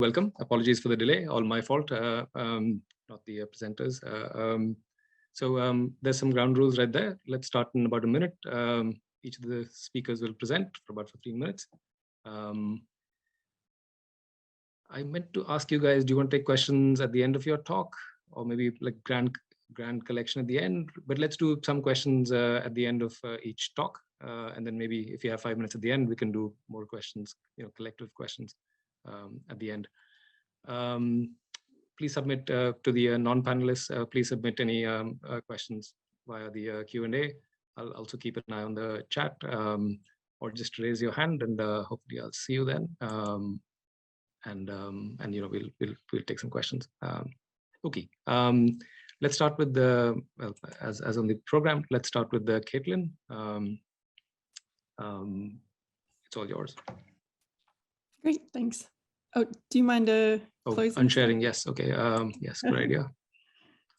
Welcome. Apologies for the delay. All my fault, not the presenters. There's some ground rules right there. Let's start in about a minute. Each of the speakers will present for about 15 minutes. I meant to ask you guys, do you want to take questions at the end of your talk, or maybe like grand collection at the end? But let's do some questions at the end of each talk, and then maybe if you have 5 minutes at the end, we can do more questions, collective questions at the end. Please submit to the non-panelists. Please submit any questions via the Q&A. I'll also keep an eye on the chat, or just raise your hand, and hopefully I'll see you then. We'll take some questions. Okay. Let's start with the as on the program. Let's start with the Caitlin. It's all yours. Great, thanks. Oh, do you mind closing? Unsharing, yes. Okay. Yes, good idea.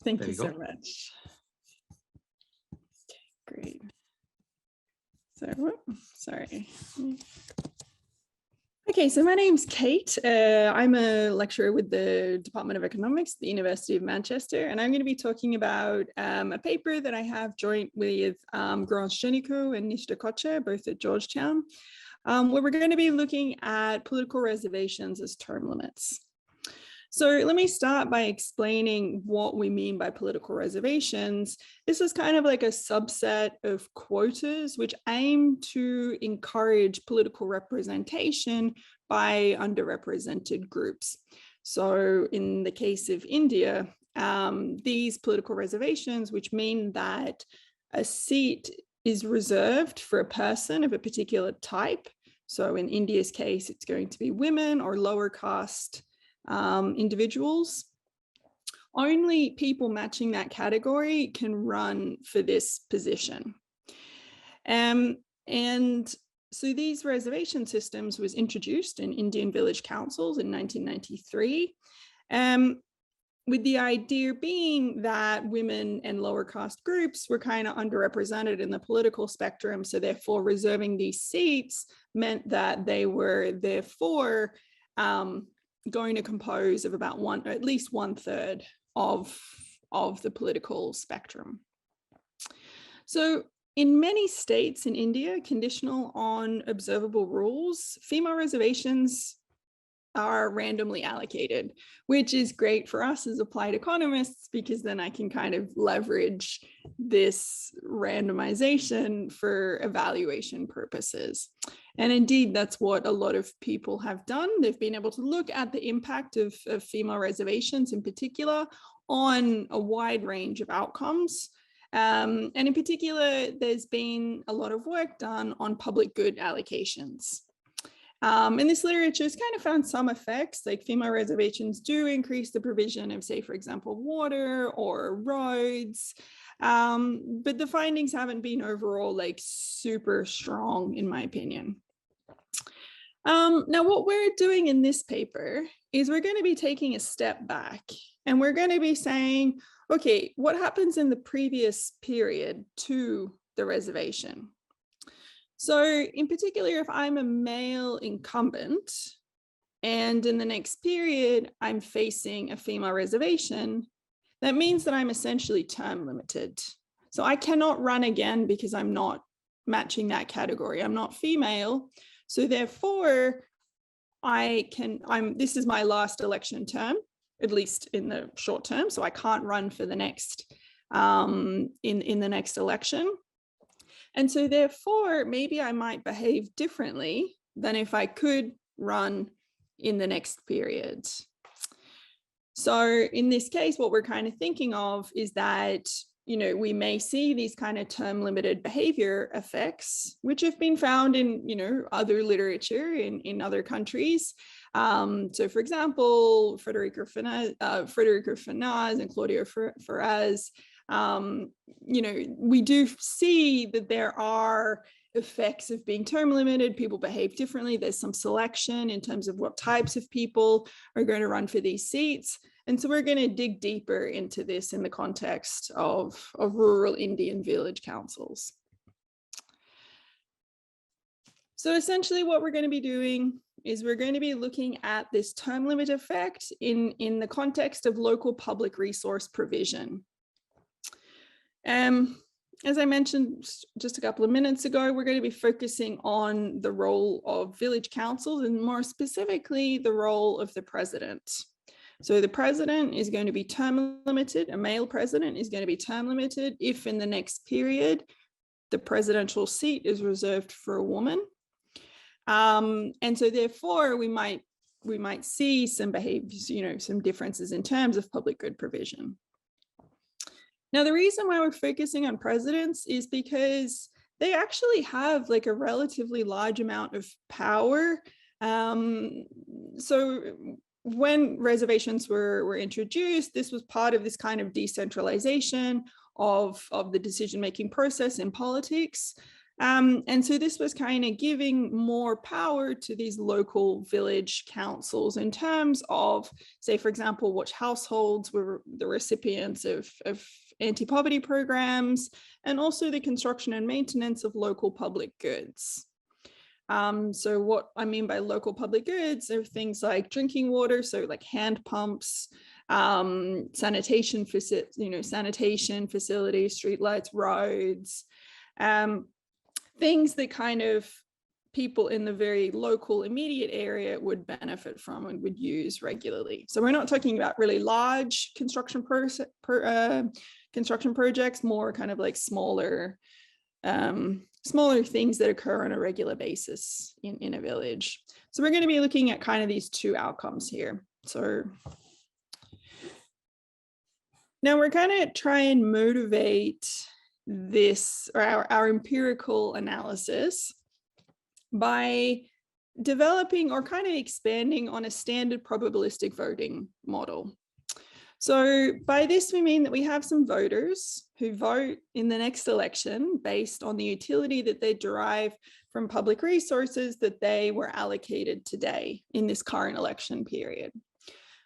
Thank you so much. Okay, great. So, sorry. Okay, so my name's Kate. I'm a lecturer with the Department of Economics at the University of Manchester, and I'm going to be talking about a paper that I have joint with Grąż-Jenico and Nishda Kocher, both at Georgetown, where we're going to be looking at political reservations as term limits. So let me start by explaining what we mean by political reservations. This is kind of like a subset of quotas which aim to encourage political representation by underrepresented groups. So in the case of India, these political reservations, which mean that a seat is reserved for a person of a particular type. So in India's case, it's going to be women or lower caste individuals. Only people matching that category can run for this position. And so these reservation systems was introduced in Indian village councils in 1993. With the idea being that women and lower caste groups were kind of underrepresented in the political spectrum, so therefore reserving these seats meant that they were therefore going to compose of about at least 1/3 of the political spectrum. So in many states in India, conditional on observable rules, female reservations are randomly allocated, which is great for us as applied economists, because then I can kind of leverage this randomization for evaluation purposes. And indeed, that's what a lot of people have done. They've been able to look at the impact of female reservations in particular on a wide range of outcomes. And in particular, there's been a lot of work done on public good allocations. And this literature has kind of found some effects, like female reservations do increase the provision of, say, for example, water or roads. But the findings haven't been overall like super strong, in my opinion. Now, what we're doing in this paper is we're going to be taking a step back, and we're going to be saying, okay, what happens in the previous period to the reservation? So in particular, if I'm a male incumbent and in the next period, I'm facing a female reservation, that means that I'm essentially term limited. So I cannot run again because I'm not matching that category. I'm not female. So therefore, this is my last election term, at least in the short term. So I can't run for the next, in the next election. And so therefore, maybe I might behave differently than if I could run in the next period. So in this case, what we're kind of thinking of is that, we may see these kind of term limited behavior effects, which have been found in, other literature in other countries. So for example, Federico Fernaz and Claudio Ferraz, we do see that there are effects of being term limited. People behave differently. There's some selection in terms of what types of people are going to run for these seats. And so we're going to dig deeper into this in the context of rural Indian village councils. So essentially what we're going to be doing is we're going to be looking at this term limit effect in the context of local public resource provision. As I mentioned just a couple of minutes ago, we're going to be focusing on the role of village councils and more specifically the role of the president. So the president is going to be term limited. A male president is going to be term limited if in the next period the presidential seat is reserved for a woman. And so therefore we might see some behaviors, some differences in terms of public good provision. Now, the reason why we're focusing on presidents is because they actually have like a relatively large amount of power. So when reservations were introduced, this was part of this kind of decentralization of the decision-making process in politics. And so this was kind of giving more power to these local village councils in terms of, say, for example, which households were the recipients of anti-poverty programs, and also the construction and maintenance of local public goods. So what I mean by local public goods are things like drinking water, so like hand pumps, sanitation facilities, streetlights, roads, things that kind of people in the very local immediate area would benefit from and would use regularly. So we're not talking about really large construction projects, more kind of like smaller things that occur on a regular basis in a village. So we're going to be looking at kind of these two outcomes here. So now we're going to try and motivate this, or our empirical analysis, by developing or kind of expanding on a standard probabilistic voting model. So by this, we mean that we have some voters who vote in the next election based on the utility that they derive from public resources that they were allocated today in this current election period.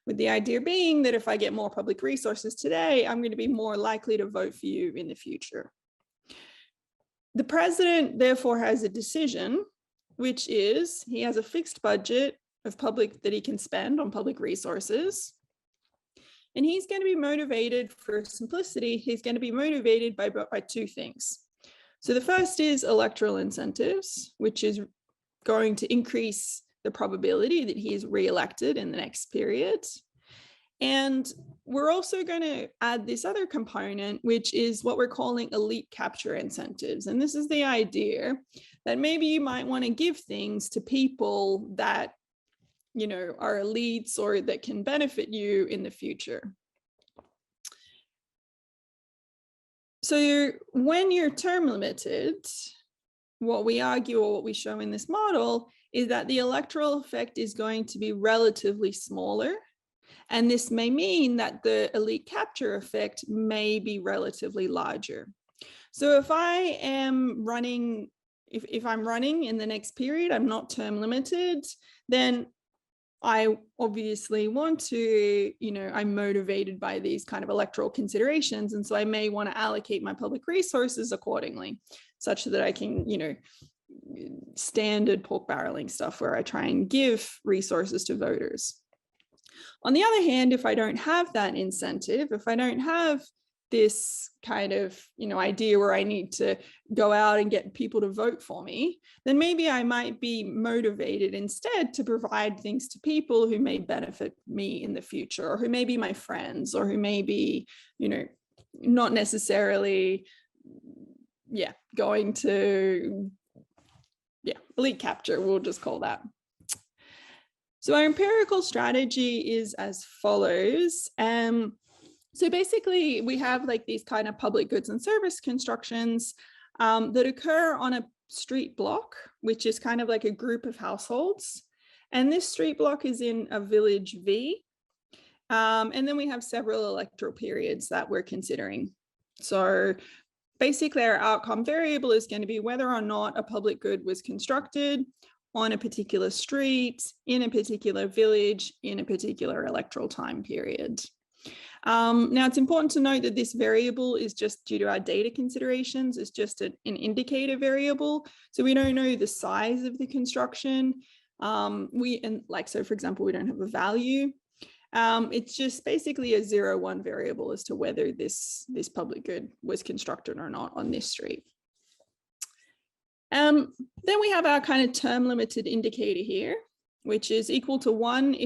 With the idea being that if I get more public resources today, I'm going to be more likely to vote for you in the future. The president therefore has a decision, which is he has a fixed budget of public that he can spend on public resources. And he's going to be motivated, for simplicity, he's going to be motivated by two things. So the first is electoral incentives, which is going to increase the probability that he is re-elected in the next period. And we're also going to add this other component, which is what we're calling elite capture incentives. And this is the idea that maybe you might want to give things to people that are elites or that can benefit you in the future. So when you're term limited, what we argue or what we show in this model is that the electoral effect is going to be relatively smaller. And this may mean that the elite capture effect may be relatively larger. So if I am running, if I'm running in the next period, I'm not term limited, then I obviously want to, I'm motivated by these kind of electoral considerations. And so I may want to allocate my public resources accordingly, such that I can, standard pork barreling stuff where I try and give resources to voters. On the other hand, if I don't have that incentive, if I don't have this kind of, idea where I need to go out and get people to vote for me, then maybe I might be motivated instead to provide things to people who may benefit me in the future, or who may be my friends, or who may be, not necessarily, going to, elite capture, we'll just call that. So our empirical strategy is as follows. So basically, we have like these kind of public goods and service constructions that occur on a street block, which is kind of like a group of households. And this street block is in a village V. And then we have several electoral periods that we're considering. So basically, our outcome variable is going to be whether or not a public good was constructed on a particular street, in a particular village, in a particular electoral time period. Now, it's important to note that this variable is just due to our data considerations. It's just an indicator variable. So we don't know the size of the construction. So for example, we don't have a value. It's just basically a 0-1 variable as to whether this public good was constructed or not on this street. Then we have our kind of term limited indicator here, which is equal to 1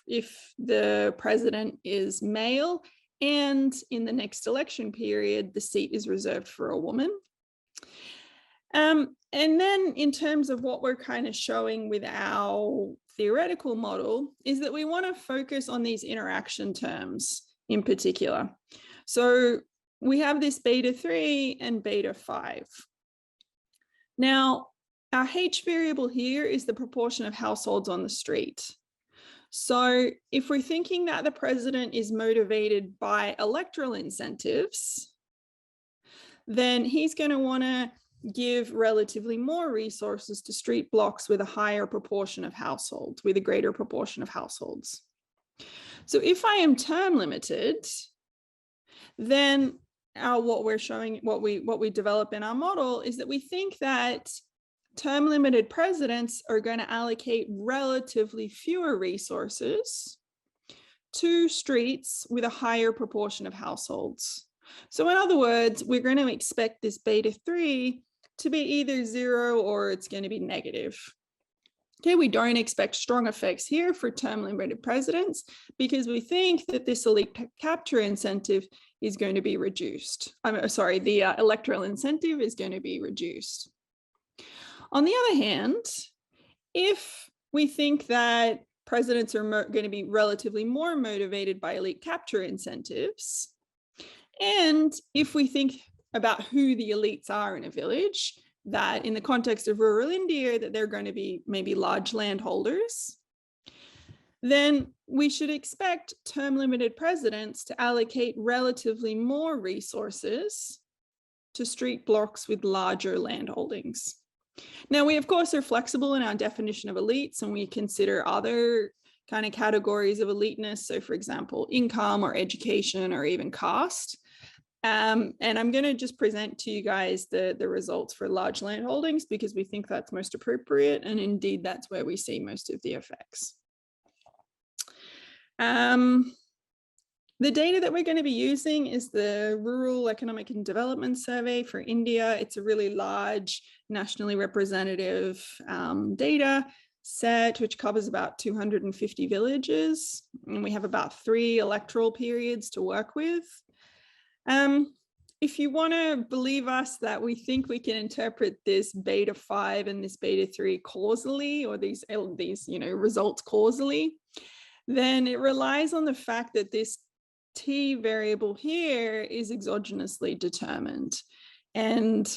if the president is male and in the next election period, the seat is reserved for a woman. And then in terms of what we're kind of showing with our theoretical model is that we want to focus on these interaction terms in particular. So we have this beta 3 and beta 5. Now, our H variable here is the proportion of households on the street. So if we're thinking that the president is motivated by electoral incentives, then he's going to want to give relatively more resources to street blocks with a higher proportion of households, with a greater proportion of households. So if I am term limited, then what we develop in our model is that we think that term limited presidents are going to allocate relatively fewer resources to streets with a higher proportion of households. So in other words, we're going to expect this beta 3 to be either 0 or it's going to be negative. Okay, we don't expect strong effects here for term limited presidents because we think that this elite capture incentive is going to be reduced. The electoral incentive is going to be reduced. On the other hand, if we think that presidents are going to be relatively more motivated by elite capture incentives, and if we think about who the elites are in a village, that in the context of rural India, that they're going to be maybe large landholders, then we should expect term limited presidents to allocate relatively more resources to street blocks with larger landholdings. Now, we of course are flexible in our definition of elites, and we consider other kind of categories of eliteness. So for example, income or education or even caste. And I'm going to just present to you guys the results for large land holdings because we think that's most appropriate. And indeed, that's where we see most of the effects. The data that we're going to be using is the Rural Economic and Development Survey for India. It's a really large, nationally representative data set, which covers about 250 villages. And we have about 3 electoral periods to work with. If you want to believe us that we think we can interpret this beta 5 and this beta 3 causally, or these results causally, then it relies on the fact that this T variable here is exogenously determined. And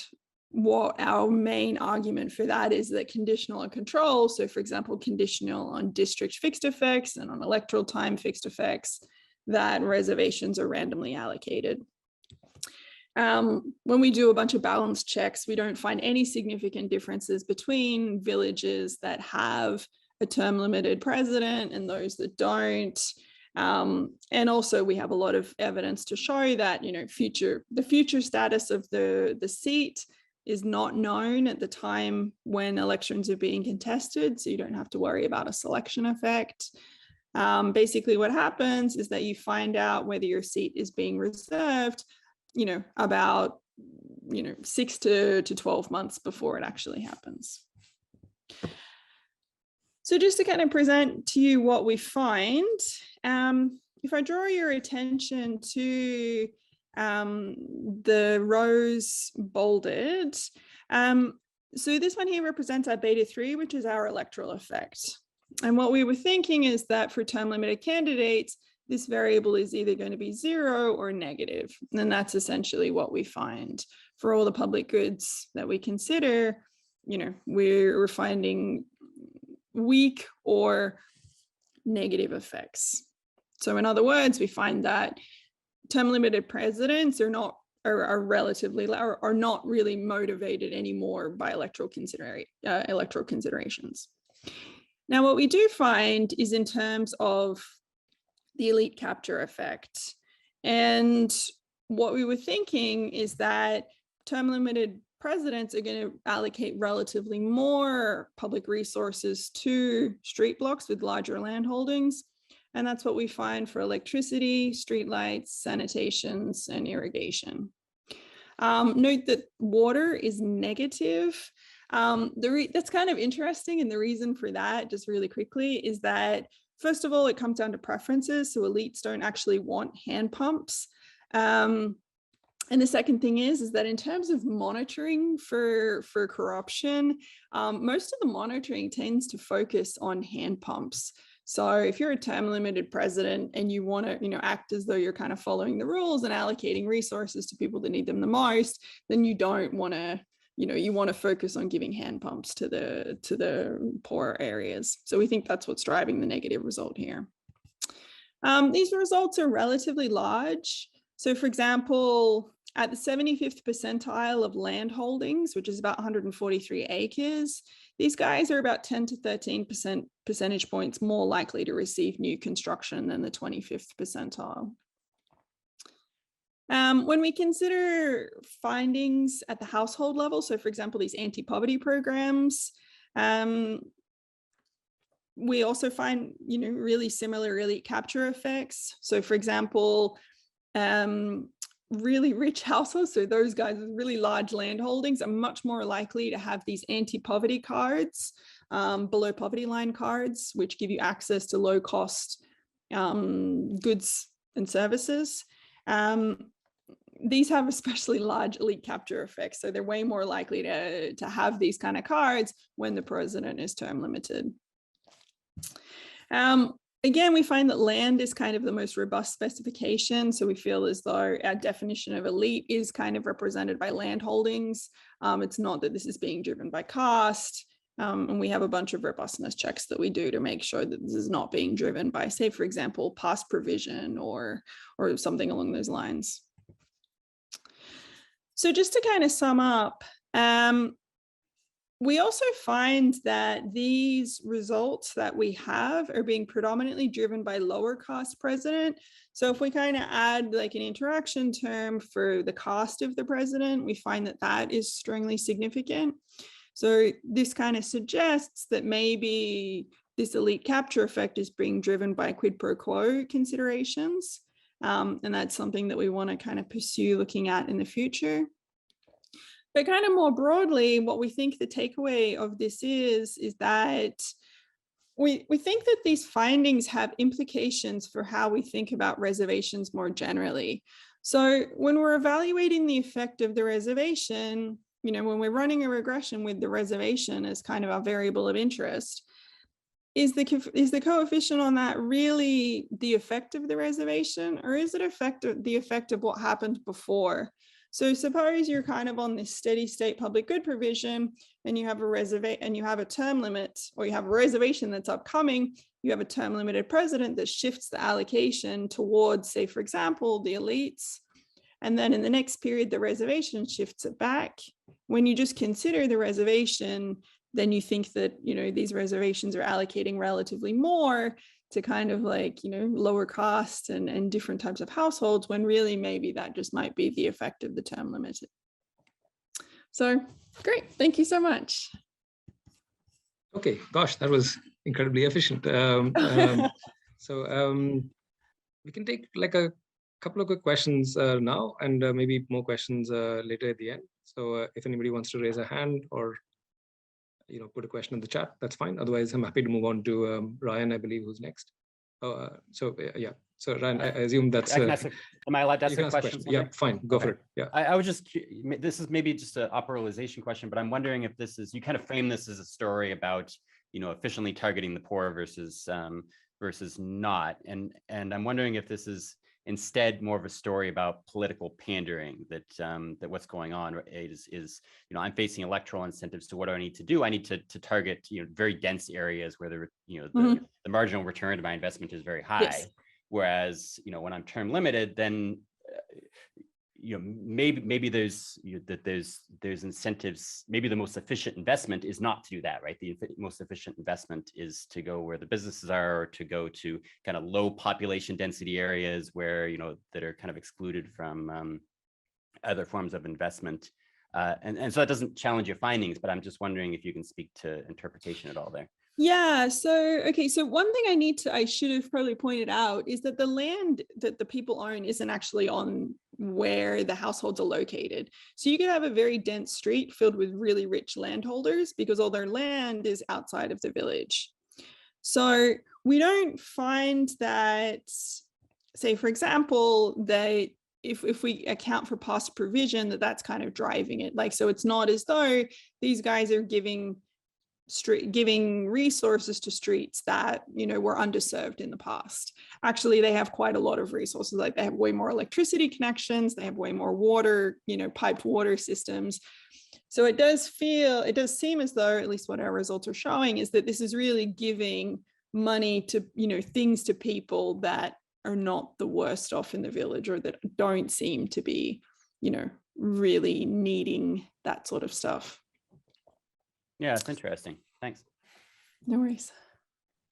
what our main argument for that is that conditional on control, so for example, conditional on district fixed effects and on electoral time fixed effects, that reservations are randomly allocated. When we do a bunch of balance checks, we don't find any significant differences between villages that have a term limited president and those that don't. And also we have a lot of evidence to show that, the future status of the seat is not known at the time when elections are being contested. So you don't have to worry about a selection effect. Basically what happens is that you find out whether your seat is being reserved, about, 6 to 12 months before it actually happens. So just to kind of present to you what we find, if I draw your attention to the rows bolded, so this one here represents our beta 3, which is our electoral effect. And what we were thinking is that for term limited candidates, this variable is either going to be 0 or negative. And that's essentially what we find for all the public goods that we consider. We're finding weak or negative effects. So in other words, we find that term limited presidents are not really motivated anymore by electoral considerations. Now, what we do find is in terms of the elite capture effect. And what we were thinking is that term limited presidents are going to allocate relatively more public resources to street blocks with larger land holdings. And that's what we find for electricity, streetlights, sanitations, and irrigation. Note that water is negative. That's kind of interesting. And the reason for that, just really quickly, is that, first of all, it comes down to preferences. So elites don't actually want hand pumps. And the second thing is that in terms of monitoring for corruption, most of the monitoring tends to focus on hand pumps. So if you're a term limited president and you want to, act as though you're kind of following the rules and allocating resources to people that need them the most, then you don't want to, you want to focus on giving hand pumps to the poor areas. So we think that's what's driving the negative result here. These results are relatively large. So for example, at the 75th percentile of land holdings, which is about 143 acres, these guys are about 10 to 13% percentage points more likely to receive new construction than the 25th percentile. When we consider findings at the household level, so for example, these anti-poverty programs, we also find, really similar elite capture effects. So for example, really rich households, so those guys with really large land holdings, are much more likely to have these anti-poverty cards, below poverty line cards, which give you access to low cost goods and services. These have especially large elite capture effects, so they're way more likely to have these kind of cards when the president is term limited. Again, we find that land is kind of the most robust specification. So we feel as though our definition of elite is kind of represented by land holdings. It's not that this is being driven by caste. And we have a bunch of robustness checks that we do to make sure that this is not being driven by, say, for example, past provision or something along those lines. So just to kind of sum up, we also find that these results that we have are being predominantly driven by lower cost president. So if we kind of add like an interaction term for the cost of the president, we find that that is strongly significant. So this kind of suggests that maybe this elite capture effect is being driven by quid pro quo considerations. And that's something that we want to kind of pursue looking at in the future. But kind of more broadly, what we think the takeaway of this is that we think that these findings have implications for how we think about reservations more generally. So when we're evaluating the effect of the reservation, when we're running a regression with the reservation as kind of our variable of interest, is the coefficient on that really the effect of the reservation, or is it the effect of what happened before? So suppose you're kind of on this steady state public good provision and you have a term limit, or you have a reservation that's upcoming, you have a term limited president that shifts the allocation towards, say, for example, the elites. And then in the next period, the reservation shifts it back. When you just consider the reservation, then you think that, these reservations are allocating relatively more to kind of like, lower cost and different types of households, when really maybe that just might be the effect of the term limit. So great, thank you so much. Okay, gosh, that was incredibly efficient. So we can take like a couple of quick questions now, and maybe more questions later at the end. So if anybody wants to raise a hand or put a question in the chat, that's fine. Otherwise, I'm happy to move on to Ryan, I believe, who's next. Yeah. So Ryan, I assume that's. Am I allowed to ask a question? Yeah, fine. Go for it. Yeah. I was just. This is maybe just an operationalization question, but I'm wondering if this is, you kind of frame this as a story about efficiently targeting the poor versus not, and I'm wondering if this is instead more of a story about political pandering, that what's going on is I'm facing electoral incentives to what do I need to do? I need to target very dense areas where the marginal return to my investment is very high. Yes. Whereas when I'm term limited, then maybe there's incentives. Maybe the most efficient investment is not to do that, right? The most efficient investment is to go where the businesses are, or to go to kind of low population density areas where that are kind of excluded from other forms of investment. And so that doesn't challenge your findings, but I'm just wondering if you can speak to interpretation at all there. Yeah, so one thing I should have probably pointed out is that the land that the people own isn't actually on where the households are located. So you could have a very dense street filled with really rich landholders because all their land is outside of the village. So we don't find that, say, for example, that if we account for past provision, that's kind of driving it. Like, so it's not as though these guys are giving resources to streets that, you know, were underserved in the past. Actually, they have quite a lot of resources. Like, they have way more electricity connections, they have way more water, you know, piped water systems. So it does seem as though, at least what our results are showing, is that this is really giving money to, you know, things to people that are not the worst off in the village, or that don't seem to be, you know, really needing that sort of stuff. Yeah, it's interesting. Thanks. No worries.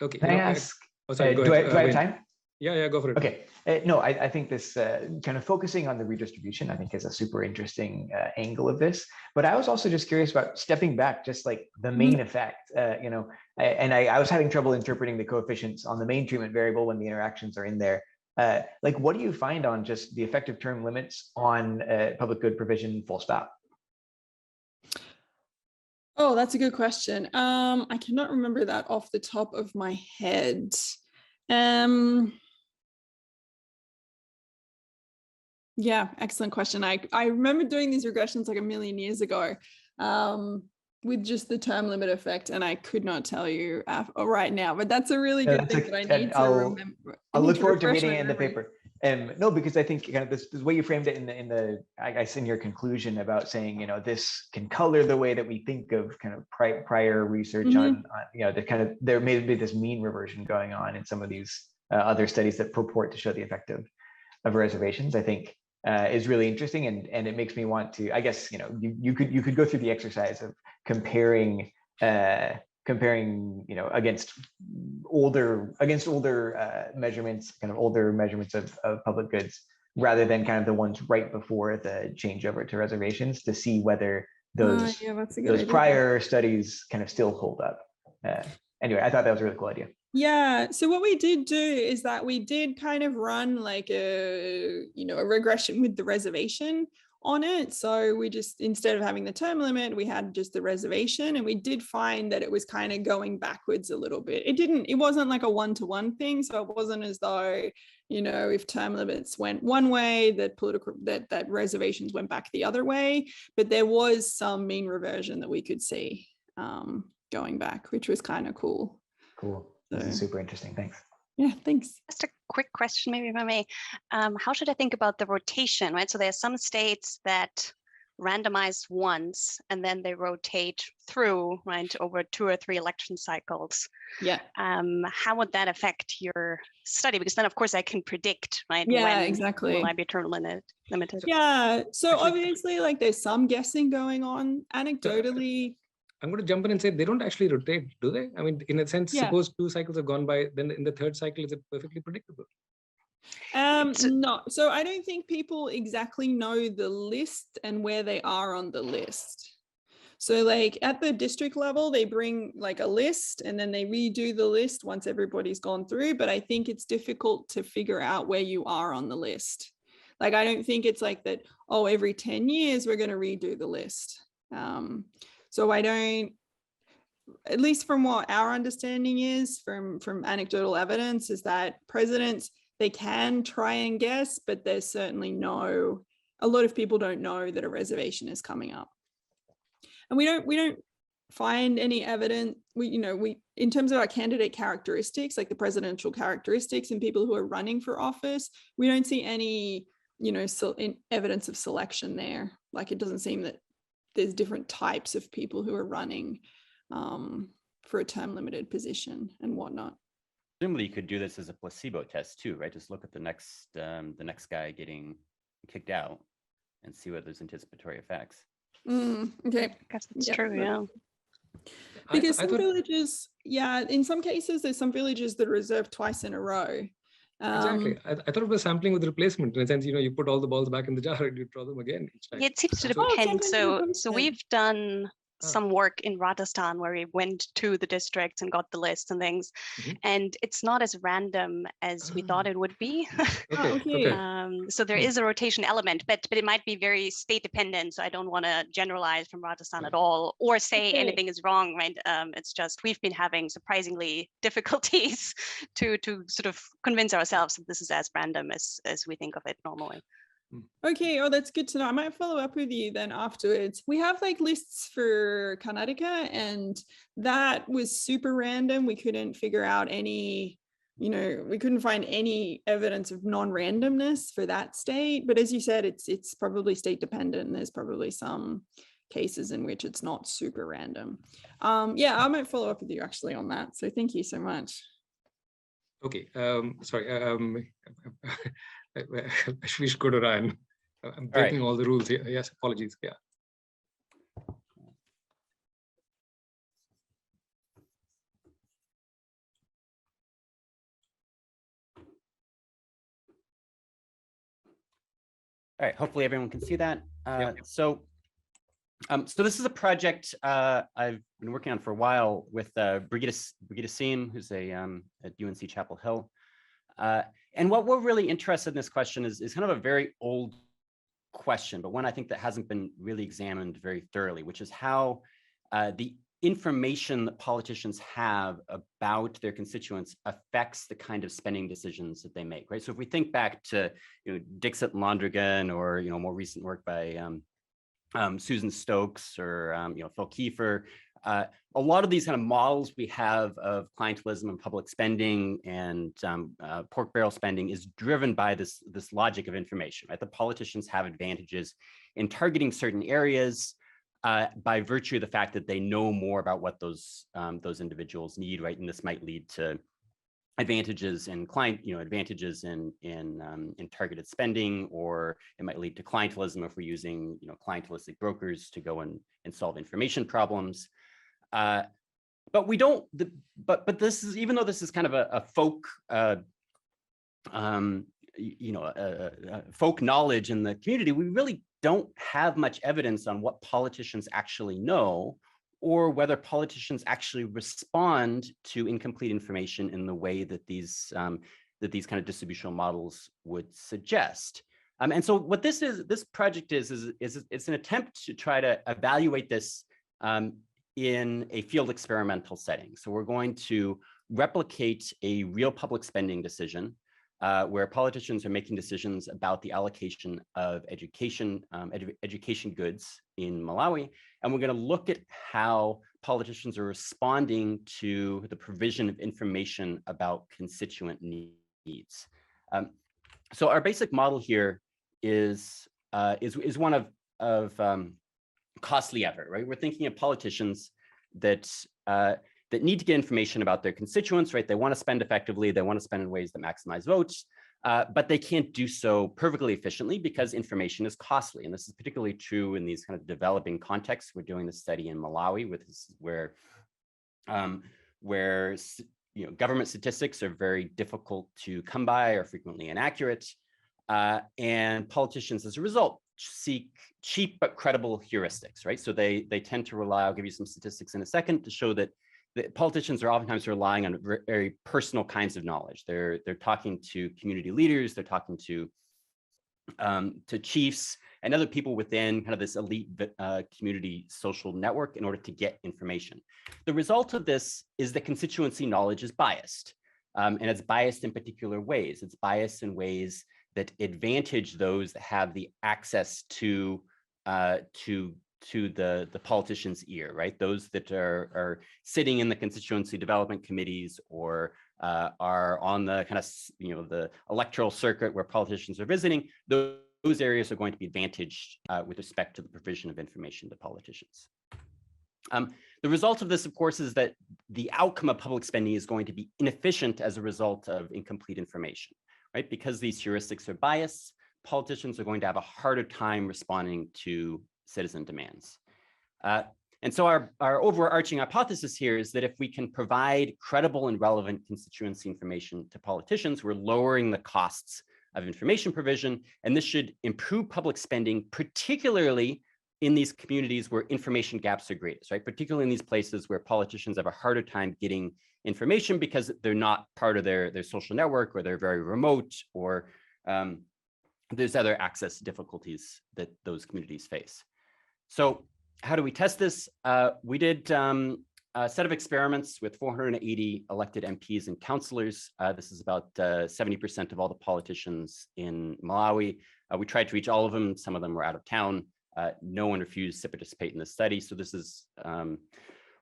Okay. Can I ask, sorry, do I have time? Yeah, go for it. Okay. No, I think this kind of focusing on the redistribution, I think, is a super interesting angle of this. But I was also just curious about stepping back, just like the main effect, you know, I was having trouble interpreting the coefficients on the main treatment variable when the interactions are in there. Like, what do you find on just the effective term limits on public good provision full stop? Oh, that's a good question. I cannot remember that off the top of my head. Yeah, excellent question. I remember doing these regressions like a million years ago with just the term limit effect, and I could not tell you right now, but that's a really good thing that I need to remember. I'll look forward to reading it in the paper. No, because I think kind of this way you framed it in the I guess in your conclusion about saying, you know, this can color the way that we think of kind of prior research on, you know, the kind of, there may be this mean reversion going on in some of these other studies that purport to show the effect of reservations, I think is really interesting, and it makes me want to, I guess, you know, you could go through the exercise of comparing, you know, against older measurements, kind of older measurements of public goods, rather than kind of the ones right before the changeover to reservations, to see whether those prior studies kind of still hold up. Anyway, I thought that was a really cool idea. Yeah, so what we did do is that we did kind of run like a regression with the reservation on it. So we just, instead of having the term limit, we had just the reservation, and we did find that it was kind of going backwards a little bit. It wasn't like a one-to-one thing. So it wasn't as though, you know, if term limits went one way, that reservations went back the other way, but there was some mean reversion that we could see going back, which was kind of cool. Cool. This is super interesting. Thanks. Yeah, thanks. Just a quick question, maybe if I may. How should I think about the rotation, right? So there are some states that randomize once and then they rotate through, right, over 2 or 3 election cycles. Yeah. How would that affect your study? Because then, of course, I can predict, right? Yeah, when exactly. will I be term limited? Yeah. So obviously, like, there's some guessing going on. Anecdotally, I'm going to jump in and say they don't actually rotate, do they? I mean, in a sense, suppose 2 cycles have gone by, then in the 3rd cycle, is it perfectly predictable? No. So I don't think people exactly know the list and where they are on the list. So like at the district level, they bring like a list and then they redo the list once everybody's gone through. But I think it's difficult to figure out where you are on the list. Like, I don't think it's like that, oh, every 10 years, we're going to redo the list. So I don't, at least from what our understanding is from anecdotal evidence, is that presidents, they can try and guess, but there's certainly a lot of people don't know that a reservation is coming up. And we don't find any evidence, we in terms of our candidate characteristics, like the presidential characteristics and people who are running for office, we don't see any, evidence of selection there. Like, it doesn't seem that there's different types of people who are running for a term limited position and whatnot. Presumably you could do this as a placebo test too, right? Just look at the next guy getting kicked out and see whether there's anticipatory effects. Okay. I guess that's true, yeah. Because some villages, in some cases, there's some villages that are reserved twice in a row. Exactly. I thought it was sampling with replacement. In a sense, you put all the balls back in the jar and you draw them again each time. Yeah, it seems to That's what- depend. sampling So, with replacement. we've done Ah. some work in Rajasthan where we went to the districts and got the list and things, Mhm. and it's not as random as we thought it would be. Okay. okay. Okay. So there Hmm. is a rotation element, but it might be very state dependent. So I don't want to generalize from Rajasthan at all or say Okay. anything is wrong, right? It's just we've been having surprisingly difficulties to sort of convince ourselves that this is as random as we think of it normally. Okay, oh, that's good to know. I might follow up with you then afterwards. We have like lists for Karnataka, and that was super random. We couldn't figure out any, we couldn't find any evidence of non-randomness for that state. But as you said, it's probably state dependent, and there's probably some cases in which it's not super random. Yeah, I might follow up with you actually on that. So thank you so much. Okay. Sorry. We should go to Ryan. I'm breaking all the rules here. Yes, apologies. Yeah. All right, hopefully everyone can see that. Yeah. So this is a project I've been working on for a while with Brigitte Siem, who's at UNC Chapel Hill. And what we're really interested in this question is kind of a very old question, but one I think that hasn't been really examined very thoroughly, which is how the information that politicians have about their constituents affects the kind of spending decisions that they make, right? So if we think back to Dixit Londrigan, or more recent work by Susan Stokes or Phil Kiefer, a lot of these kind of models we have of clientelism and public spending and pork barrel spending is driven by this logic of information, right? The politicians have advantages in targeting certain areas by virtue of the fact that they know more about what those individuals need, right? And this might lead to advantages in advantages in targeted spending, or it might lead to clientelism if we're using clientelistic brokers to go and solve information problems. But we don't. But this is, even though this is kind of a folk folk knowledge in the community, we really don't have much evidence on what politicians actually know, or whether politicians actually respond to incomplete information in the way that these kind of distributional models would suggest. And so what this project is it's an attempt to try to evaluate this in a field experimental setting. So we're going to replicate a real public spending decision where politicians are making decisions about the allocation of education goods in Malawi. And we're going to look at how politicians are responding to the provision of information about constituent needs. So our basic model here is one of costly effort, right? We're thinking of politicians that need to get information about their constituents, right? They want to spend effectively, they want to spend in ways that maximize votes, but they can't do so perfectly efficiently because information is costly. And this is particularly true in these kind of developing contexts. We're doing this study in Malawi, where government statistics are very difficult to come by, or frequently inaccurate, and politicians, as a result, seek cheap but credible heuristics, right? So they tend to rely, I'll give you some statistics in a second, to show that politicians are oftentimes relying on very personal kinds of knowledge. They're talking to community leaders, they're talking to chiefs and other people within kind of this elite community social network in order to get information. The result of this is that constituency knowledge is biased, and it's biased in particular ways. It's biased in ways that advantage those that have the access to the politician's ear, right? Those that are sitting in the constituency development committees, or are on the kind of the electoral circuit where politicians are visiting. Those areas are going to be advantaged with respect to the provision of information to politicians. The result of this, of course, is that the outcome of public spending is going to be inefficient as a result of incomplete information, right? Because these heuristics are biased, politicians are going to have a harder time responding to citizen demands. And And so our overarching hypothesis here is that if we can provide credible and relevant constituency information to politicians, we're lowering the costs of information provision, and this should improve public spending, particularly in these communities where information gaps are greatest, right? Particularly in these places where politicians have a harder time getting information because they're not part of their social network, or they're very remote, or there's other access difficulties that those communities face. So how do we test this? We did a set of experiments with 480 elected MPs and councillors. This is about 70% of all the politicians in Malawi. We tried to reach all of them. Some of them were out of town. No one refused to participate in the study. So this is,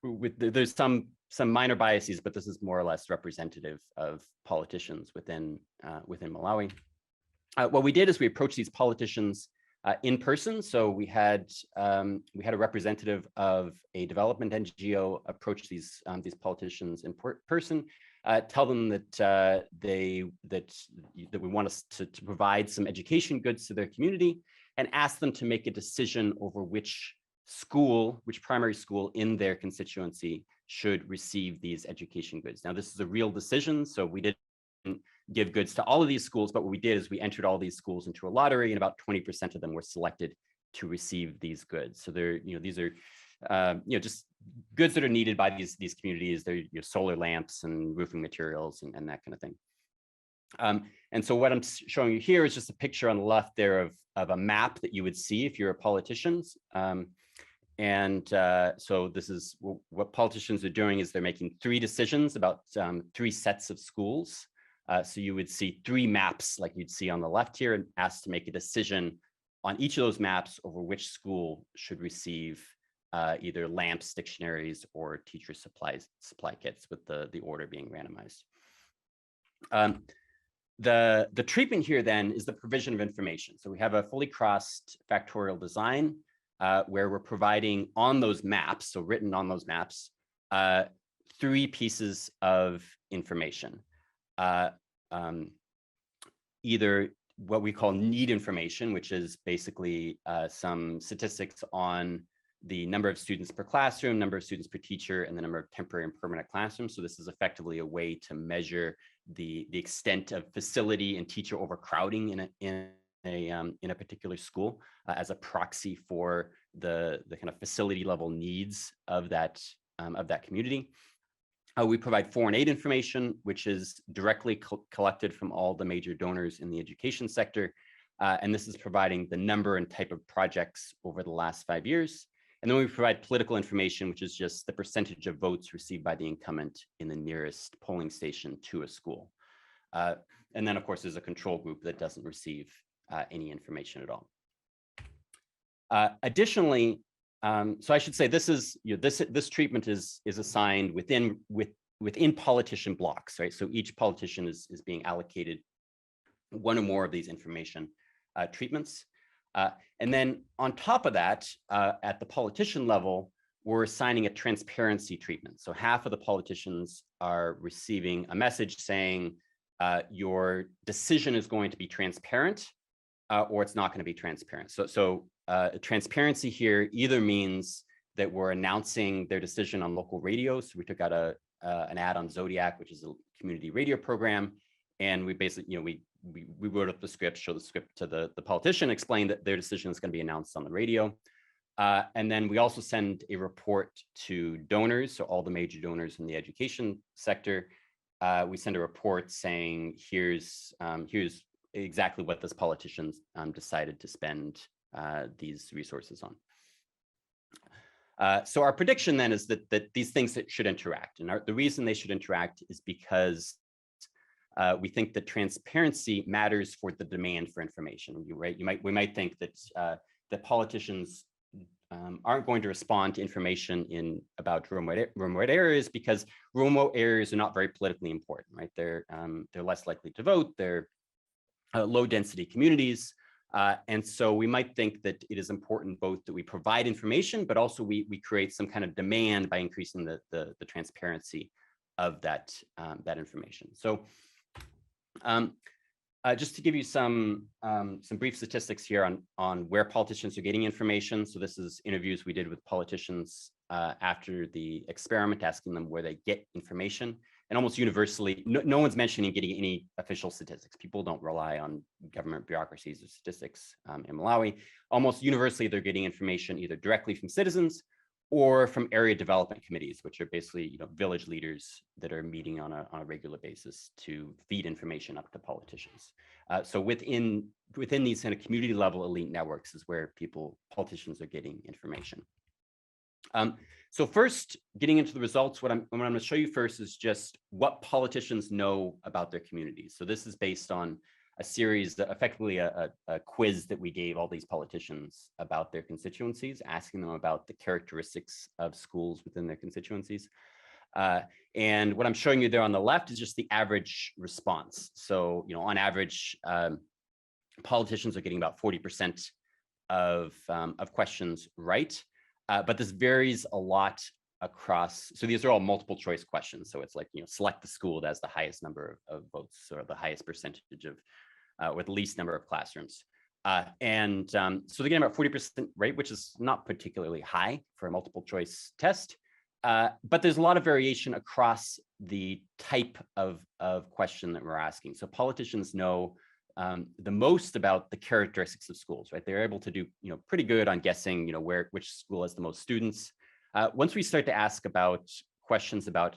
there's some minor biases, but this is more or less representative of politicians within Malawi. What we did is we approached these politicians in person. So we had a representative of a development NGO approach these politicians in person, tell them that we want us to provide some education goods to their community, and ask them to make a decision over which primary school in their constituency should receive these education goods. Now, this is a real decision, so we didn't give goods to all of these schools, but what we did is we entered all these schools into a lottery, and about 20% of them were selected to receive these goods. So they're, these are, just goods that are needed by these communities. They're solar lamps and roofing materials and that kind of thing. And so what I'm showing you here is just a picture on the left there of a map that you would see if you're a politician. So this is what politicians are doing is they're making 3 decisions about 3 sets of schools. So you would see 3 maps like you'd see on the left here, and asked to make a decision on each of those maps over which school should receive either lamps, dictionaries, or teacher supply kits, with the order being randomized. The treatment here then is the provision of information. So we have a fully crossed factorial design where we're providing on those maps, so written on those maps, 3 pieces of information. Either what we call need information, which is basically some statistics on the number of students per classroom, number of students per teacher, and the number of temporary and permanent classrooms. So this is effectively a way to measure the extent of facility and teacher overcrowding in a particular school as a proxy for the kind of facility level needs of that community. We provide 4 and 8 information, which is directly collected from all the major donors in the education sector. And this is providing the number and type of projects over the last 5 years. And then we provide political information, which is just the percentage of votes received by the incumbent in the nearest polling station to a school. And then, of course, there's a control group that doesn't receive any information at all. Additionally, so I should say this is this treatment is assigned within politician blocks, right? So each politician is being allocated 1 or more of these information treatments. And then on top of that, at the politician level, we're assigning a transparency treatment. So half of the politicians are receiving a message saying your decision is going to be transparent or it's not going to be transparent. So transparency here either means that we're announcing their decision on local radio. So we took out an ad on Zodiac, which is a community radio program. And we basically, we wrote up the script, showed the script to the politician, explained that their decision is going to be announced on the radio. And then we also send a report to donors, so all the major donors in the education sector. We send a report saying, here's exactly what this politician decided to spend these resources on. So our prediction then is that these things that should interact, and the reason they should interact is because we think that transparency matters for the demand for information. Right? We might think that that politicians aren't going to respond to information about remote areas because remote areas are not very politically important. Right? They're less likely to vote. They're low density communities. And so we might think that it is important both that we provide information, but also we create some kind of demand by increasing the transparency of that information. So just to give you some brief statistics here on where politicians are getting information. So this is interviews we did with politicians after the experiment, asking them where they get information. And almost universally, no one's mentioning getting any official statistics. People don't rely on government bureaucracies or statistics in Malawi. Almost universally, they're getting information either directly from citizens or from area development committees, which are basically village leaders that are meeting on a regular basis to feed information up to politicians. So within these kind of community level elite networks is where politicians are getting information. So first, getting into the results, what I'm going to show you first is just what politicians know about their communities. So this is based on a series, effectively a quiz that we gave all these politicians about their constituencies, asking them about the characteristics of schools within their constituencies. And what I'm showing you there on the left is just the average response. So, on average, politicians are getting about 40% of questions right. But this varies a lot across, so these are all multiple choice questions. So it's like, select the school that has the highest number of votes or the highest percentage of, with the least number of classrooms. So they're getting about 40% right, which is not particularly high for a multiple choice test. But there's a lot of variation across the type of question that we're asking. So politicians know the most about the characteristics of schools, right? They're able to do, pretty good on guessing, which school has the most students. Once we start to ask about questions about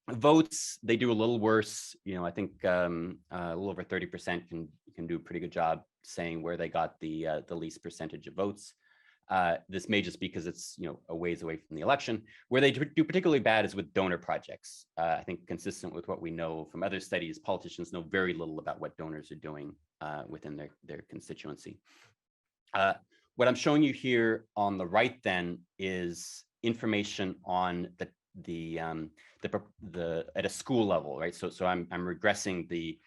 votes, they do a little worse. I think a little over 30% can do a pretty good job saying where they got the least percentage of votes. This may just be because it's a ways away from the election. Where they do particularly bad is with donor projects. I think consistent with what we know from other studies, politicians know very little about what donors are doing within their constituency. What I'm showing you here on the right then is information on at a school level, right? So I'm regressing the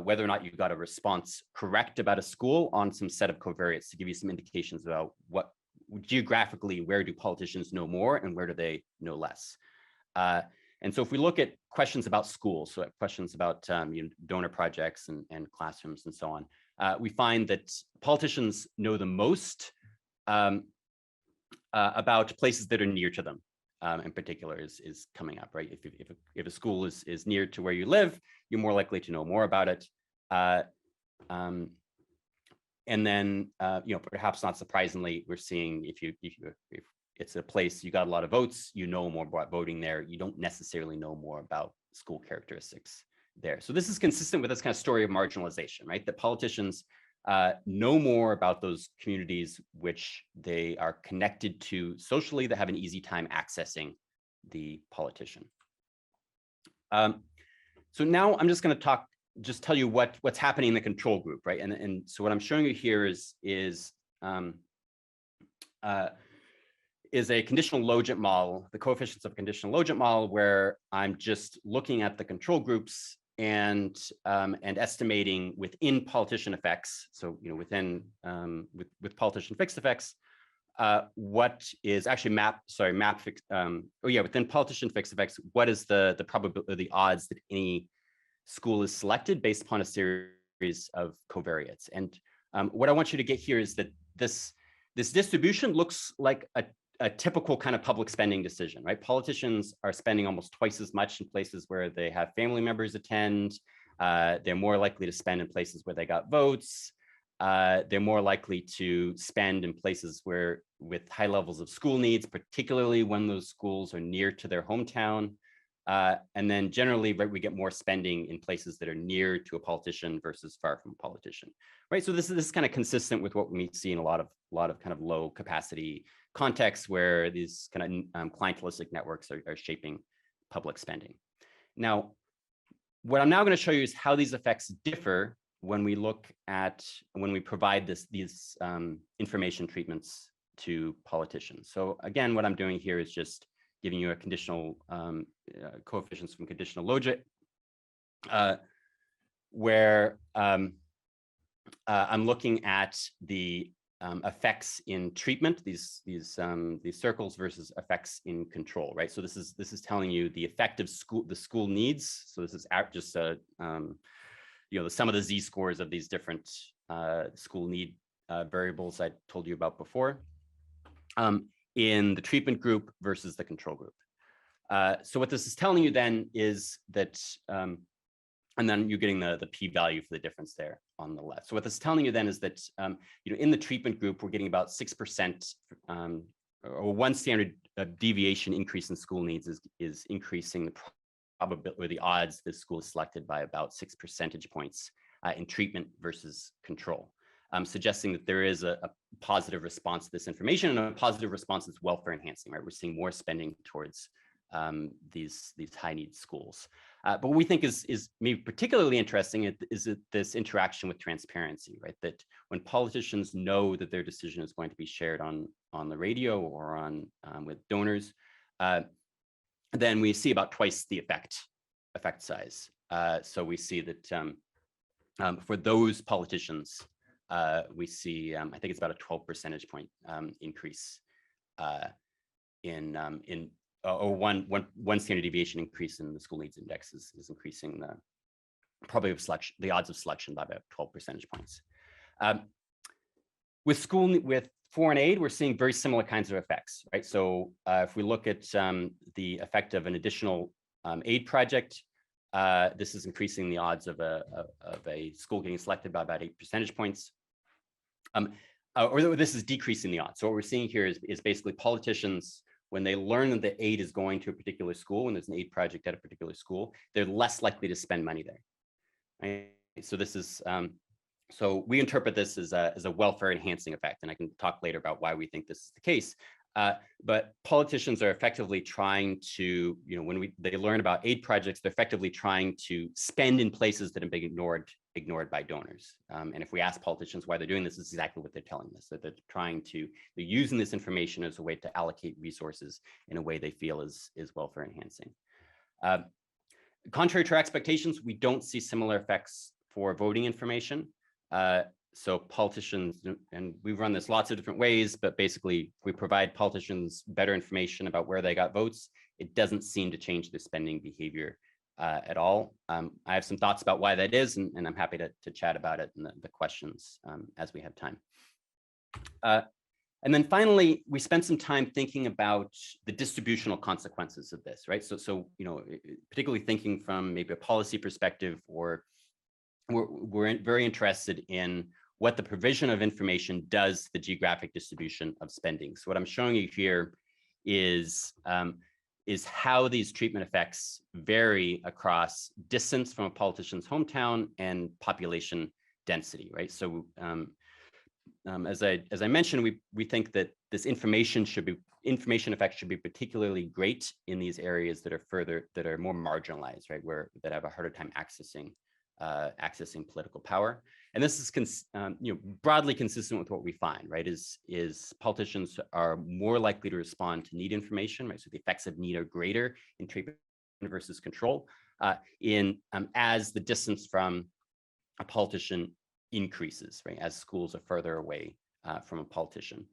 whether or not you got a response correct about a school on some set of covariates to give you some indications about what geographically, where do politicians know more and where do they know less? And so if we look at questions about schools, so questions about donor projects and classrooms and so on, we find that politicians know the most about places that are near to them. In particular is coming up, right? If a school is near to where you live, you're more likely to know more about it. And then, perhaps not surprisingly, we're seeing if it's a place you got a lot of votes, you know more about voting there. You don't necessarily know more about school characteristics there. So this is consistent with this kind of story of marginalization, right? That politicians know more about those communities which they are connected to socially, that have an easy time accessing the politician. So now I'm just going to tell you what's happening in the control group, right? And so what I'm showing you here is a conditional logit model, the coefficients of a conditional logit model, where I'm just looking at the control groups and estimating within politician effects. So within with politician fixed effects, what is actually within politician fixed effects, what is the probability, the odds that any school is selected based upon a series of covariates. And what I want you to get here is that this distribution looks like a typical kind of public spending decision, right? Politicians are spending almost twice as much in places where they have family members attend. They're more likely to spend in places where they got votes. They're more likely to spend in places with high levels of school needs, particularly when those schools are near to their hometown. And then generally, right, we get more spending in places that are near to a politician versus far from a politician, right? So this is kind of consistent with what we see in a lot of kind of low capacity contexts where these kind of clientelistic networks are shaping public spending. Now, what I'm now going to show you is how these effects differ when we provide these information treatments to politicians. So again, what I'm doing here is just giving you a conditional coefficients from conditional logit, where I'm looking at the effects in treatment, these circles versus effects in control, right? So this is telling you the effect of the school needs. So this is just the sum of the z-scores of these different school need variables I told you about before, in the treatment group versus the control group. So what this is telling you then is that, and then you're getting the p-value for the difference there on the left. So what this is telling you then is that, in the treatment group, we're getting about 6%, or one standard deviation increase in school needs is increasing the probability or the odds this school is selected by about 6 percentage points in treatment versus control, suggesting that there is a positive response to this information, and a positive response that's welfare enhancing, right? We're seeing more spending towards these high need schools. But what we think is maybe particularly interesting is this interaction with transparency, right? That when politicians know that their decision is going to be shared on the radio or on with donors, then we see about twice the effect size. So we see that for those politicians, we see I think it's about a 12 percentage point increase or one standard deviation increase in the school needs index is increasing the probability of selection, the odds of selection, by about 12 percentage points. With foreign aid, we're seeing very similar kinds of effects, right? So if we look at the effect of an additional aid project, this is increasing the odds of a school getting selected by about 8 percentage points. Or this is decreasing the odds. So what we're seeing here is basically politicians, when they learn that the aid is going to a particular school, when there's an aid project at a particular school, they're less likely to spend money there. Right? So this is, so we interpret this as a welfare enhancing effect, and I can talk later about why we think this is the case. But politicians are effectively trying to, when they learn about aid projects, they're effectively trying to spend in places that have been ignored by donors. And if we ask politicians why they're doing this, this is exactly what they're telling us, that they're using this information as a way to allocate resources in a way they feel is welfare enhancing. Contrary to our expectations, we don't see similar effects for voting information. So politicians, and we've run this lots of different ways, but basically if we provide politicians better information about where they got votes, it doesn't seem to change their spending behavior at all. I have some thoughts about why that is, and I'm happy to chat about it in the questions as we have time. And then finally, we spent some time thinking about the distributional consequences of this, right? So particularly thinking from maybe a policy perspective, or we're very interested in what the provision of information does to the geographic distribution of spending. So what I'm showing you here is how these treatment effects vary across distance from a politician's hometown and population density, right? So as I mentioned, we think that this information effects should be particularly great in these areas that are more marginalized, right? That have a harder time accessing political power. And this is broadly consistent with what we find, right? Is politicians are more likely to respond to need information, right? So the effects of need are greater in treatment versus control as the distance from a politician increases, right? As schools are further away from a politician.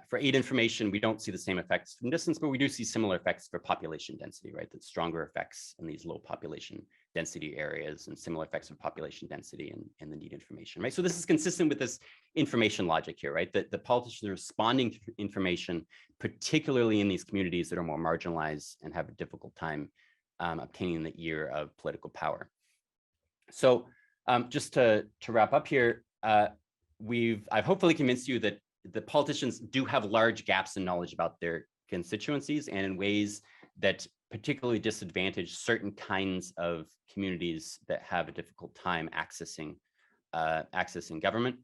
For aid information, we don't see the same effects from distance, but we do see similar effects for population density, right? That stronger effects in these low population density areas, and similar effects of population density and the need information, right? So this is consistent with this information logic here, right? That the politicians are responding to information, particularly in these communities that are more marginalized and have a difficult time obtaining the ear of political power. So just to wrap up here, I've hopefully convinced you that the politicians do have large gaps in knowledge about their constituencies, and in ways that particularly disadvantage certain kinds of communities that have a difficult time accessing government.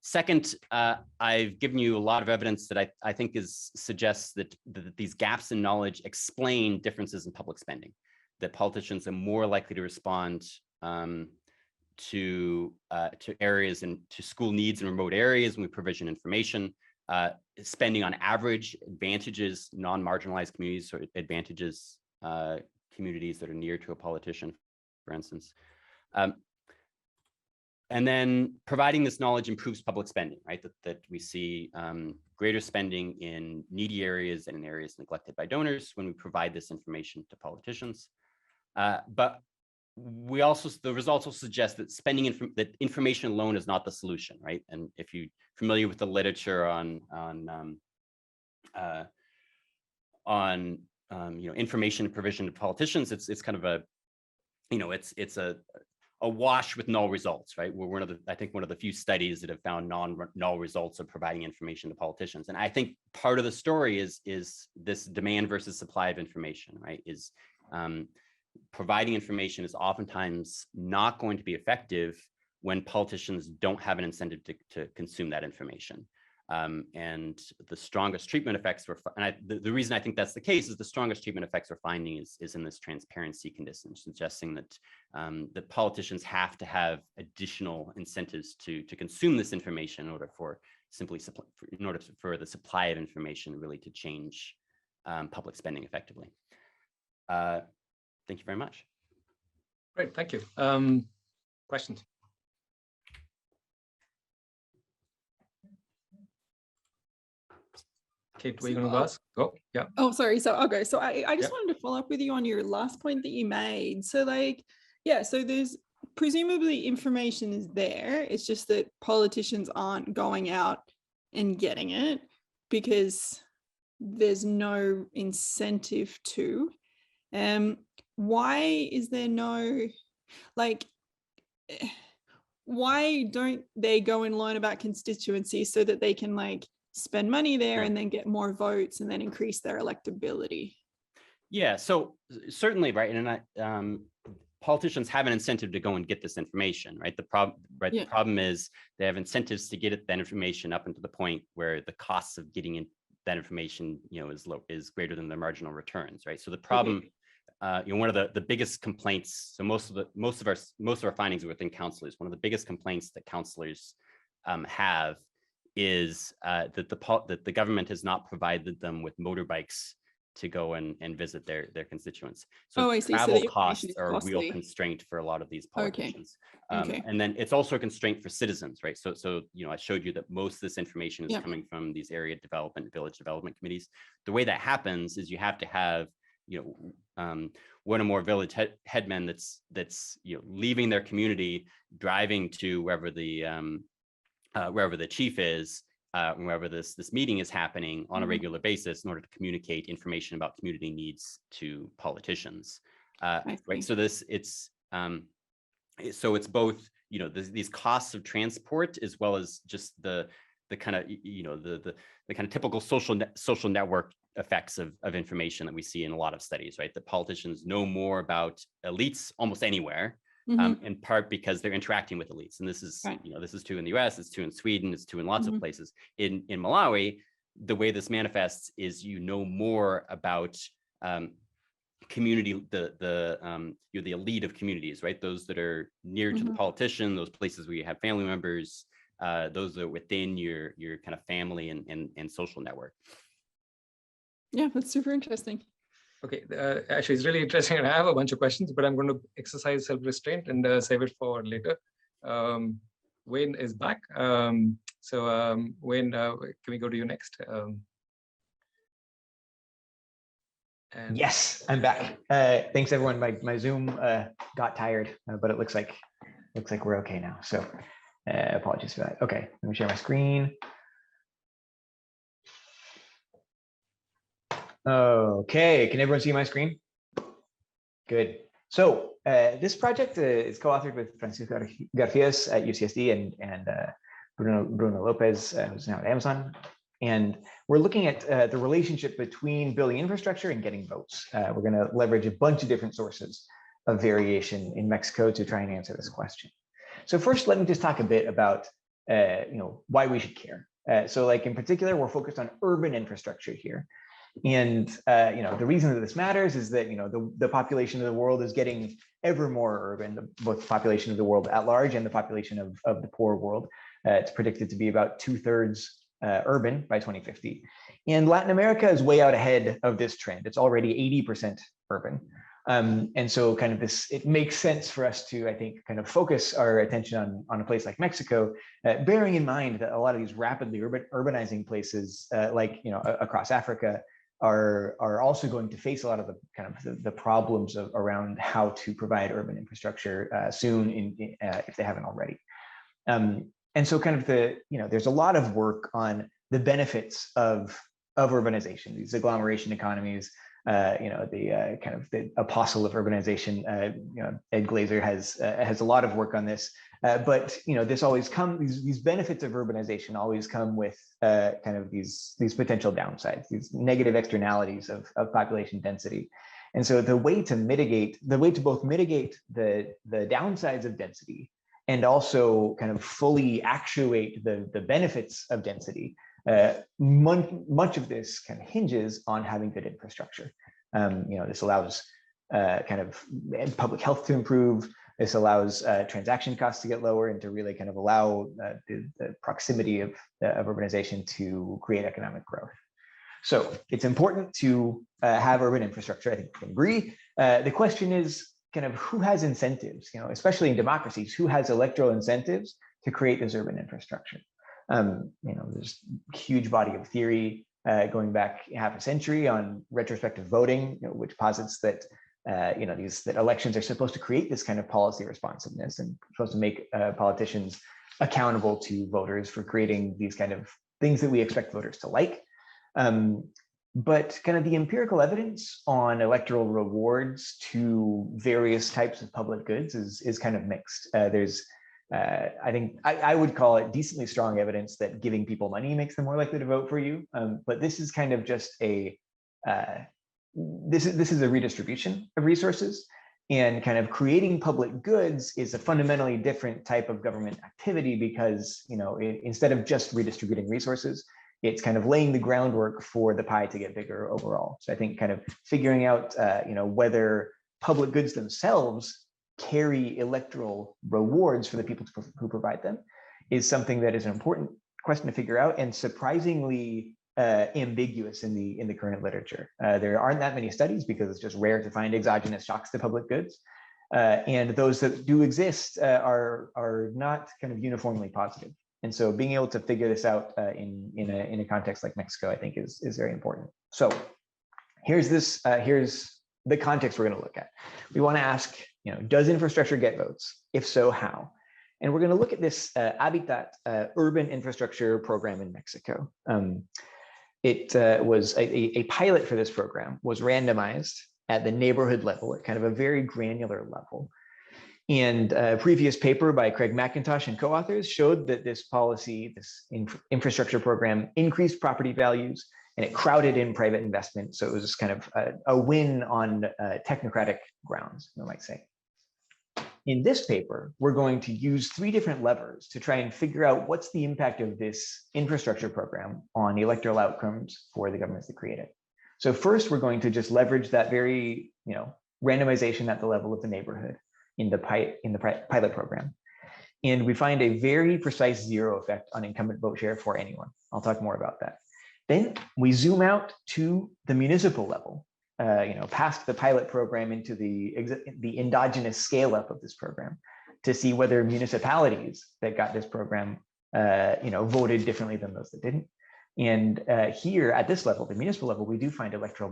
Second, I've given you a lot of evidence that I think suggests that these gaps in knowledge explain differences in public spending, that politicians are more likely to respond to areas and to school needs in remote areas when we provision information. Spending on average advantages non-marginalized communities, or advantages communities that are near to a politician, for instance. And then providing this knowledge improves public spending, right? That we see greater spending in needy areas and in areas neglected by donors when we provide this information to politicians. But the results also suggest that that information alone is not the solution, right? And if you're familiar with the literature on information provision to politicians, it's kind of a, it's a wash with null results, right? We're I think one of the few studies that have found null results of providing information to politicians. And I think part of the story is this demand versus supply of information, right? Is providing information is oftentimes not going to be effective when politicians don't have an incentive to consume that information. And the strongest treatment effects the reason I think that's the case is the strongest treatment effects we're finding is in this transparency condition, suggesting that the politicians have to have additional incentives to consume this information in order for the supply of information really to change public spending effectively. Thank you very much. Great, thank you. Questions? Kate, were you going to ask? Oh, yeah. Oh, sorry. So I'll go. So I just wanted to follow up with you on your last point that you made. So so there's presumably information is there. It's just that politicians aren't going out and getting it because there's no incentive to. Why is there no, why don't they go and learn about constituencies so that they can spend money there and then get more votes and then increase their electability? Yeah, so certainly, right, and politicians have an incentive to go and get this information, right? The problem is they have incentives to get that information up until the point where the costs of getting that information, is greater than the marginal returns, right? So the problem, one of the biggest complaints. So most of our findings within counselors, one of the biggest complaints that counselors have is that the government has not provided them with motorbikes to go and visit their constituents. So travel costs are a real constraint for a lot of these politicians. And then it's also a constraint for citizens, right? So I showed you that most of this information is coming from these area development, village development committees. The way that happens is you have to have one or more village headmen that's leaving their community, driving to wherever the chief is, wherever this meeting is happening on a regular basis in order to communicate information about community needs to politicians, right? So it's both these costs of transport as well as just the kind of the kind of typical social network effects of information that we see in a lot of studies, right? That politicians know more about elites almost anywhere. In part because they're interacting with elites. And this is, this is true in the US, it's true in Sweden, it's true in lots of places. In Malawi, the way this manifests is more about community, the elite of communities, right? Those that are near to the politician, those places where you have family members, those that are within your kind of family and social network. Yeah, that's super interesting. Okay, actually, it's really interesting, and I have a bunch of questions, but I'm going to exercise self-restraint and save it for later. Wayne is back. Wayne, can we go to you next? Yes, I'm back. Thanks, everyone. My Zoom got tired, but it looks like we're okay now. So apologies for that. Okay, let me share my screen. Okay, can everyone see my screen? Good. So this project is co-authored with Francisco Garcias at UCSD and Bruno Lopez, who's now at Amazon. And we're looking at the relationship between building infrastructure and getting votes. We're going to leverage a bunch of different sources of variation in Mexico to try and answer this question. So first, let me just talk a bit about why we should care. So in particular, we're focused on urban infrastructure here. And the reason that this matters is that the population of the world is getting ever more urban, both the population of the world at large and the population of the poor world. It's predicted to be about 2/3 urban by 2050. And Latin America is way out ahead of this trend. It's already 80% urban. And so it makes sense for us to, I think, kind of focus our attention on a place like Mexico, bearing in mind that a lot of these rapidly urbanizing places across Africa are also going to face a lot of the kind of the problems around how to provide urban infrastructure soon, if they haven't already. And so kind of there's a lot of work on the benefits of urbanization, these agglomeration economies. The kind of the apostle of urbanization, Ed Glazer has a lot of work on this. But this always these benefits of urbanization always come with kind of these potential downsides, these negative externalities of population density. And so the way to both mitigate the downsides of density and also kind of fully actuate the benefits of density, much of this kind of hinges on having good infrastructure. This allows kind of public health to improve. This allows transaction costs to get lower and to really kind of allow the proximity of urbanization to create economic growth. So it's important to have urban infrastructure. I think we can agree. The question is kind of who has incentives, especially in democracies, who has electoral incentives to create this urban infrastructure? There's a huge body of theory going back half a century on retrospective voting, which posits that that elections are supposed to create this kind of policy responsiveness and supposed to make politicians accountable to voters for creating these kind of things that we expect voters to like. But kind of the empirical evidence on electoral rewards to various types of public goods is kind of mixed. There's I think I would call it decently strong evidence that giving people money makes them more likely to vote for you. But this is kind of just this is a redistribution of resources, and kind of creating public goods is a fundamentally different type of government activity because instead of just redistributing resources, it's kind of laying the groundwork for the pie to get bigger overall. So I think kind of figuring out whether public goods themselves carry electoral rewards for the people who provide them is something that is an important question to figure out, and surprisingly ambiguous in the current literature. There aren't that many studies because it's just rare to find exogenous shocks to public goods, and those that do exist are not kind of uniformly positive. And so being able to figure this out in a context like Mexico, I think is very important. So here's the context we're going to look at. We want to ask, does infrastructure get votes? If so, how? And we're going to look at this Habitat urban infrastructure program in Mexico. It was a pilot for this program was randomized at the neighborhood level, at kind of a very granular level. And a previous paper by Craig McIntosh and co-authors showed that this policy, this infrastructure program, increased property values and it crowded in private investment. So it was just kind of a win on technocratic grounds, we might say. In this paper, we're going to use 3 different levers to try and figure out what's the impact of this infrastructure program on electoral outcomes for the governments that create it. So first, we're going to just leverage that very, randomization at the level of the neighborhood in the pilot program. And we find a very precise 0 effect on incumbent vote share for anyone. I'll talk more about that. Then we zoom out to the municipal level, past the pilot program into the endogenous scale up of this program to see whether municipalities that got this program, voted differently than those that didn't. And here at this level, the municipal level, we do find electoral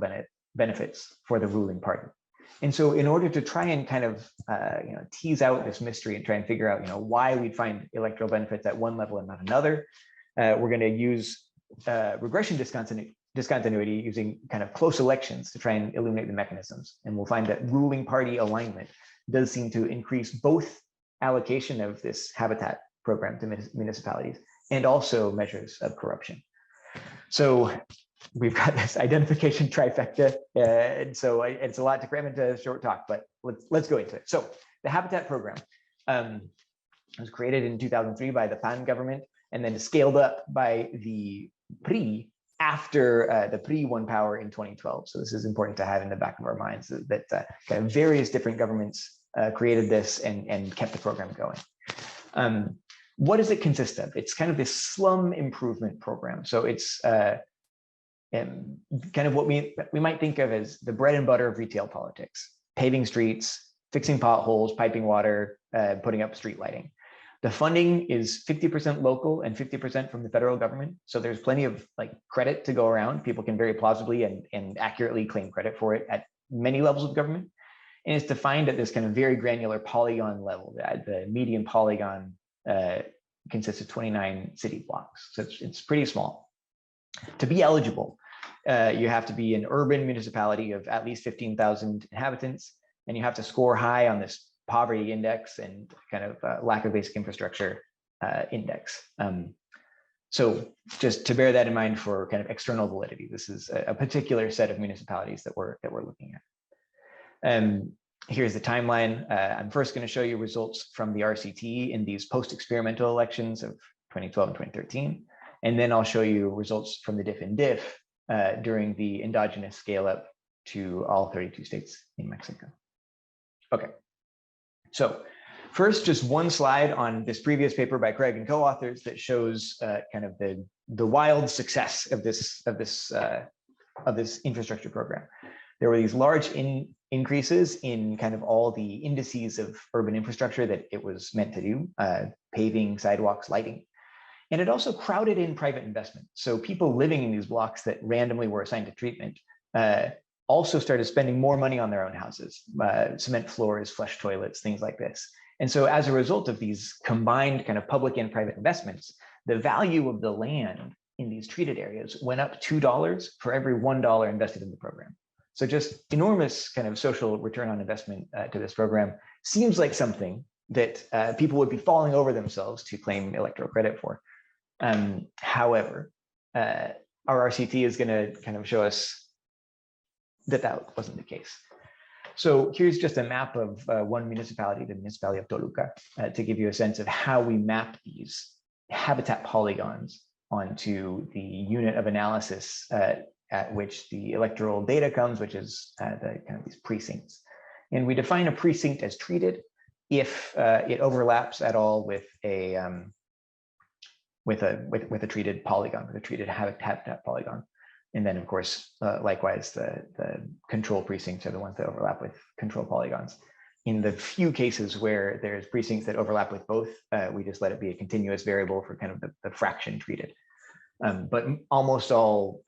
benefits for the ruling party. And so in order to try and kind of, tease out this mystery and try and figure out, why we'd find electoral benefits at one level and not another, we're going to use regression discontinuity using kind of close elections to try and illuminate the mechanisms. And we'll find that ruling party alignment does seem to increase both allocation of this Habitat program to municipalities and also measures of corruption. So we've got this identification trifecta, and so it's a lot to cram into a short talk, but let's go into it. So the Habitat program was created in 2003 by the PAN government and then scaled up by the PRI after the PRI won power in 2012. So this is important to have in the back of our minds that kind of various different governments created this and kept the program going. What does it consist of? It's kind of this slum improvement program. So it's kind of what we might think of as the bread and butter of retail politics: paving streets, fixing potholes, piping water, putting up street lighting. The funding is 50% local and 50% from the federal government. So there's plenty of like credit to go around. People can very plausibly and accurately claim credit for it at many levels of government. And it's defined at this kind of very granular polygon level. The median polygon consists of 29 city blocks. So it's pretty small. To be eligible, you have to be an urban municipality of at least 15,000 inhabitants, and you have to score high on this poverty index and kind of lack of basic infrastructure index. So just to bear that in mind for kind of external validity, this is a particular set of municipalities that we're looking at. Here's the timeline. I'm first going to show you results from the RCT in these post-experimental elections of 2012 and 2013. And then I'll show you results from the diff and diff during the endogenous scale up to all 32 states in Mexico. Okay. So first, just one slide on this previous paper by Craig and co-authors that shows kind of the wild success of this infrastructure program. There were these large increases in kind of all the indices of urban infrastructure that it was meant to do, paving, sidewalks, lighting. And it also crowded in private investment. So people living in these blocks that randomly were assigned to treatment also started spending more money on their own houses, cement floors, flush toilets, things like this. And so as a result of these combined kind of public and private investments, the value of the land in these treated areas went up $2 for every $1 invested in the program. So just enormous kind of social return on investment to this program. Seems like something that people would be falling over themselves to claim electoral credit for. However, our RCT is going to kind of show us that that wasn't the case. So here's just a map of one municipality, the municipality of Toluca, to give you a sense of how we map these habitat polygons onto the unit of analysis at which the electoral data comes, which is the kind of these precincts. And we define a precinct as treated if it overlaps at all with a treated polygon, with a treated habitat polygon. And then, of course, likewise, the control precincts are the ones that overlap with control polygons. In the few cases where there's precincts that overlap with both, we just let it be a continuous variable for kind of the fraction treated. But almost all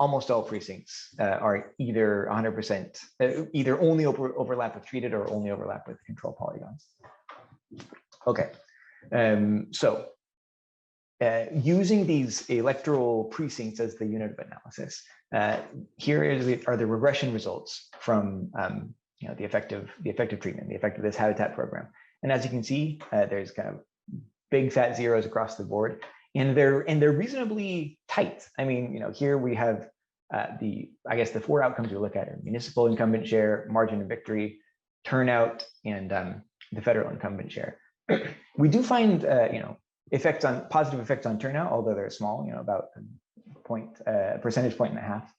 precincts are either 100%, either only overlap with treated or only overlap with control polygons. Okay, so using these electoral precincts as the unit of analysis, here are the regression results from the effective treatment, the effect of this habitat program. And as you can see, there's kind of big fat zeros across the board, and they're reasonably tight. I mean, here we have I guess the four outcomes we look at are municipal incumbent share, margin of victory, turnout, and the federal incumbent share. We do find positive effects on turnout, although they're small, about a percentage point and a half.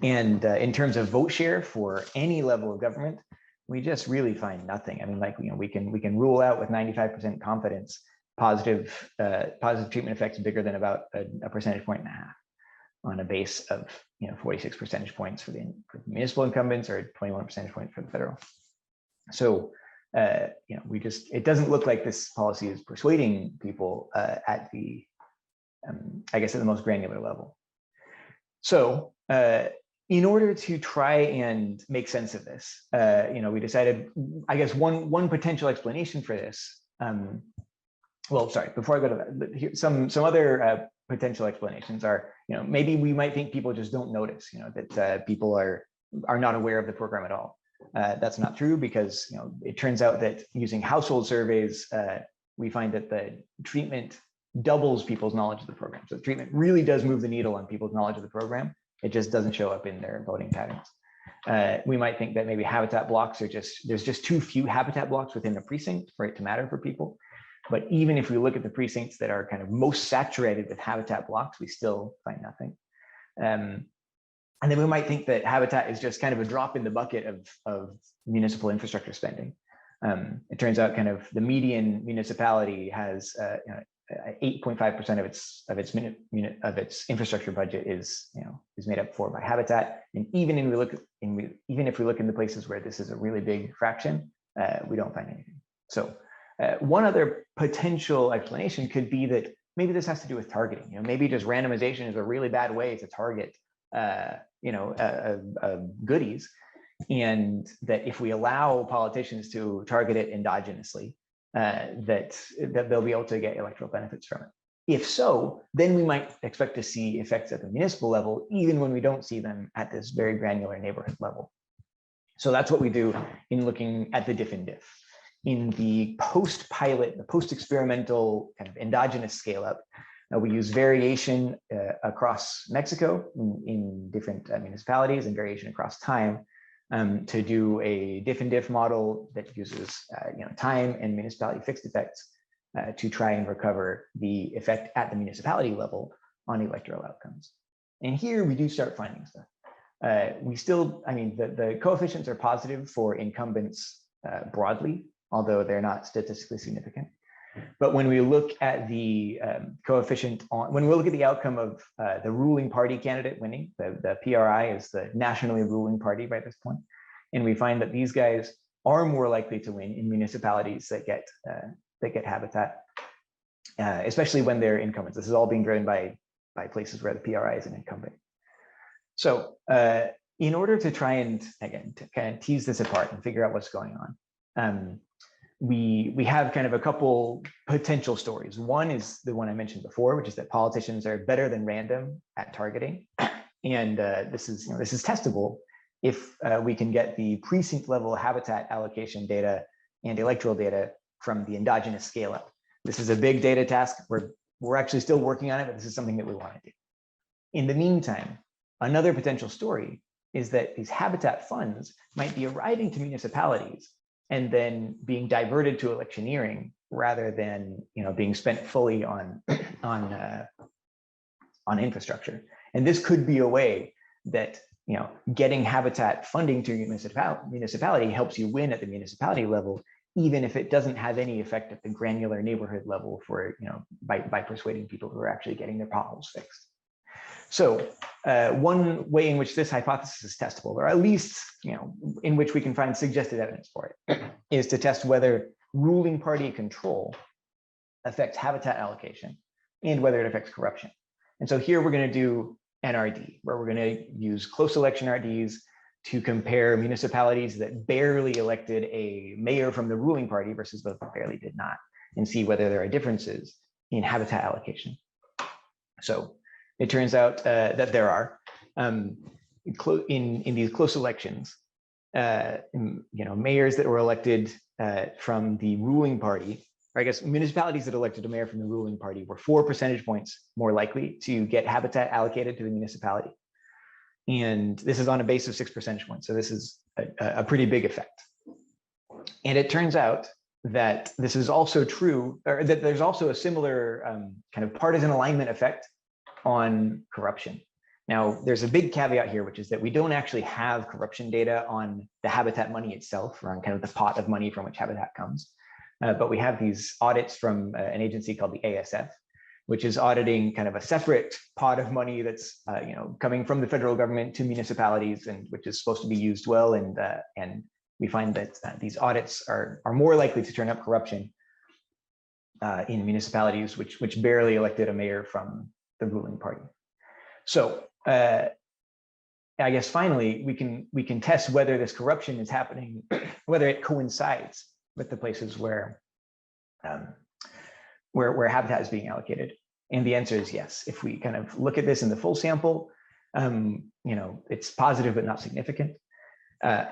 And in terms of vote share for any level of government, we just really find nothing. I mean, we can rule out with 95% confidence positive treatment effects bigger than about a percentage point and a half on a base of 46 percentage points for the municipal incumbents or 21 percentage points for the federal. So it doesn't look like this policy is persuading people at the I guess at the most granular level. So in order to try and make sense of this, we decided, I guess one potential explanation for this. Well, sorry, before I go to that, some other potential explanations are, maybe we might think people just don't notice, that people are not aware of the program at all. That's not true, because it turns out that using household surveys, we find that the treatment doubles people's knowledge of the program. So the treatment really does move the needle on people's knowledge of the program. It just doesn't show up in their voting patterns. We might think that maybe habitat blocks there's just too few habitat blocks within the precinct for it to matter for people. But even if we look at the precincts that are kind of most saturated with habitat blocks, we still find nothing. And then we might think that habitat is just kind of a drop in the bucket of municipal infrastructure spending. It turns out kind of the median municipality has 8.5% of its infrastructure budget is made up for by habitat. And even if we look in the places where this is a really big fraction, we don't find anything. So One other potential explanation could be that maybe this has to do with targeting. Maybe just randomization is a really bad way to target, goodies, and that if we allow politicians to target it endogenously, that they'll be able to get electoral benefits from it. If so, then we might expect to see effects at the municipal level, even when we don't see them at this very granular neighborhood level. So that's what we do in looking at the diff and diff. In the post-pilot, the post-experimental kind of endogenous scale-up, we use variation across Mexico in different municipalities and variation across time to do a diff and diff model that uses time and municipality fixed effects to try and recover the effect at the municipality level on electoral outcomes. And here we do start finding stuff. We still, the coefficients are positive for incumbents broadly, although they're not statistically significant. But when we look at the coefficient when we look at the outcome of the ruling party candidate winning, the PRI is the nationally ruling party by this point, and we find that these guys are more likely to win in municipalities that get habitat, especially when they're incumbents. This is all being driven by places where the PRI is an incumbent. So in order to try and, again, to kind of tease this apart and figure out what's going on, we have kind of a couple potential stories. One is the one I mentioned before, which is that politicians are better than random at targeting, and this is testable if we can get the precinct level habitat allocation data and electoral data from the endogenous scale up. This is a big data task. We're actually still working on it, but this is something that we want to do. In the meantime, another potential story is that these habitat funds might be arriving to municipalities and then being diverted to electioneering rather than being spent fully on infrastructure. And this could be a way that getting habitat funding to your municipality helps you win at the municipality level, even if it doesn't have any effect at the granular neighborhood level for by persuading people who are actually getting their potholes fixed. So one way in which this hypothesis is testable, or at least in which we can find suggested evidence for it, is to test whether ruling party control affects habitat allocation and whether it affects corruption. And so here we're going to do NRD, where we're going to use close election RDs to compare municipalities that barely elected a mayor from the ruling party versus those that barely did not, and see whether there are differences in habitat allocation. So it turns out that there are in these close elections, mayors that were elected from the ruling party, or I guess municipalities that elected a mayor from the ruling party, were 4 percentage points more likely to get habitat allocated to the municipality. And this is on a base of 6 percentage points. So this is a pretty big effect. And it turns out that this is also true, or that there's also a similar kind of partisan alignment effect on corruption. Now, there's a big caveat here, which is that we don't actually have corruption data on the habitat money itself, or on kind of the pot of money from which habitat comes. But we have these audits from an agency called the ASF, which is auditing kind of a separate pot of money that's coming from the federal government to municipalities, and which is supposed to be used well. And we find that these audits are more likely to turn up corruption in municipalities which barely elected a mayor from the ruling party. So I guess finally we can test whether this corruption is happening, whether it coincides with the places where habitat is being allocated. And the answer is yes. If we kind of look at this in the full sample, it's positive but not significant.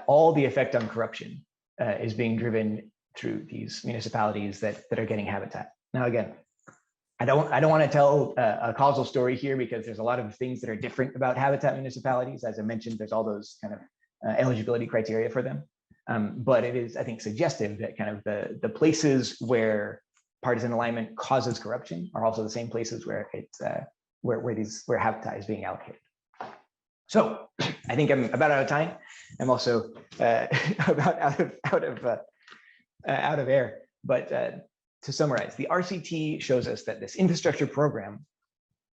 All the effect on corruption is being driven through these municipalities that are getting habitat. Now, again, I don't want to tell a causal story here, because there's a lot of things that are different about habitat municipalities. As I mentioned, there's all those kind of eligibility criteria for them. But it is, I think, suggestive that kind of the places where partisan alignment causes corruption are also the same places where it's where habitat is being allocated. So I think I'm about out of time. I'm also about out of air. But to summarize, the RCT shows us that this infrastructure program,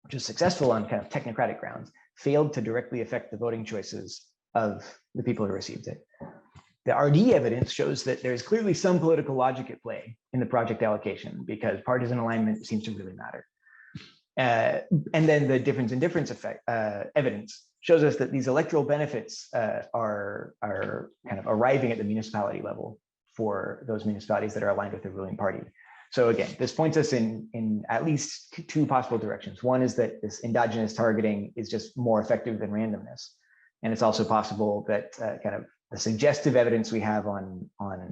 which is successful on kind of technocratic grounds, failed to directly affect the voting choices of the people who received it. the RD evidence shows that there's clearly some political logic at play in the project allocation because partisan alignment seems to really matter. And then the difference in difference effect evidence shows us that these electoral benefits are kind of arriving at the municipality level for those municipalities that are aligned with the ruling party. So again, this points us in at least two possible directions. One is that this endogenous targeting is just more effective than randomness. And it's also possible that kind of the suggestive evidence we have on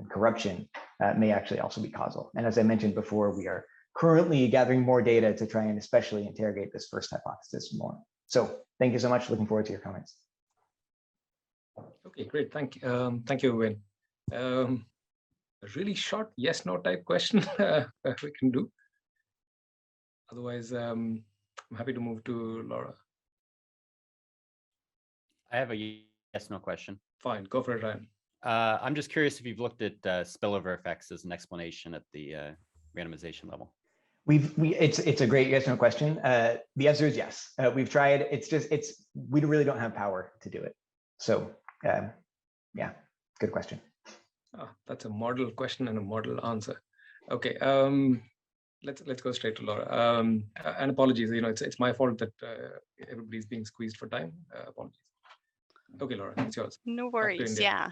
corruption may actually also be causal. And as I mentioned before, we are currently gathering more data to try and especially interrogate this first hypothesis more. So thank you so much. Looking forward to your comments. Okay, great. Thank you, Wayne. A really short yes/no type question we can do. Otherwise, I'm happy to move to Laura. I have a yes/no question. Fine, go for it, Ryan. I'm just curious if you've looked at spillover effects as an explanation at the randomization level. It's a great yes/no question. The answer is yes. We've tried. We really don't have power to do it. So yeah, good question. Oh, that's a model question and a model answer. Okay, let's go straight to Laura. And apologies, it's my fault that everybody's being squeezed for time. Apologies. Okay, Laura, it's yours. No worries. Yeah.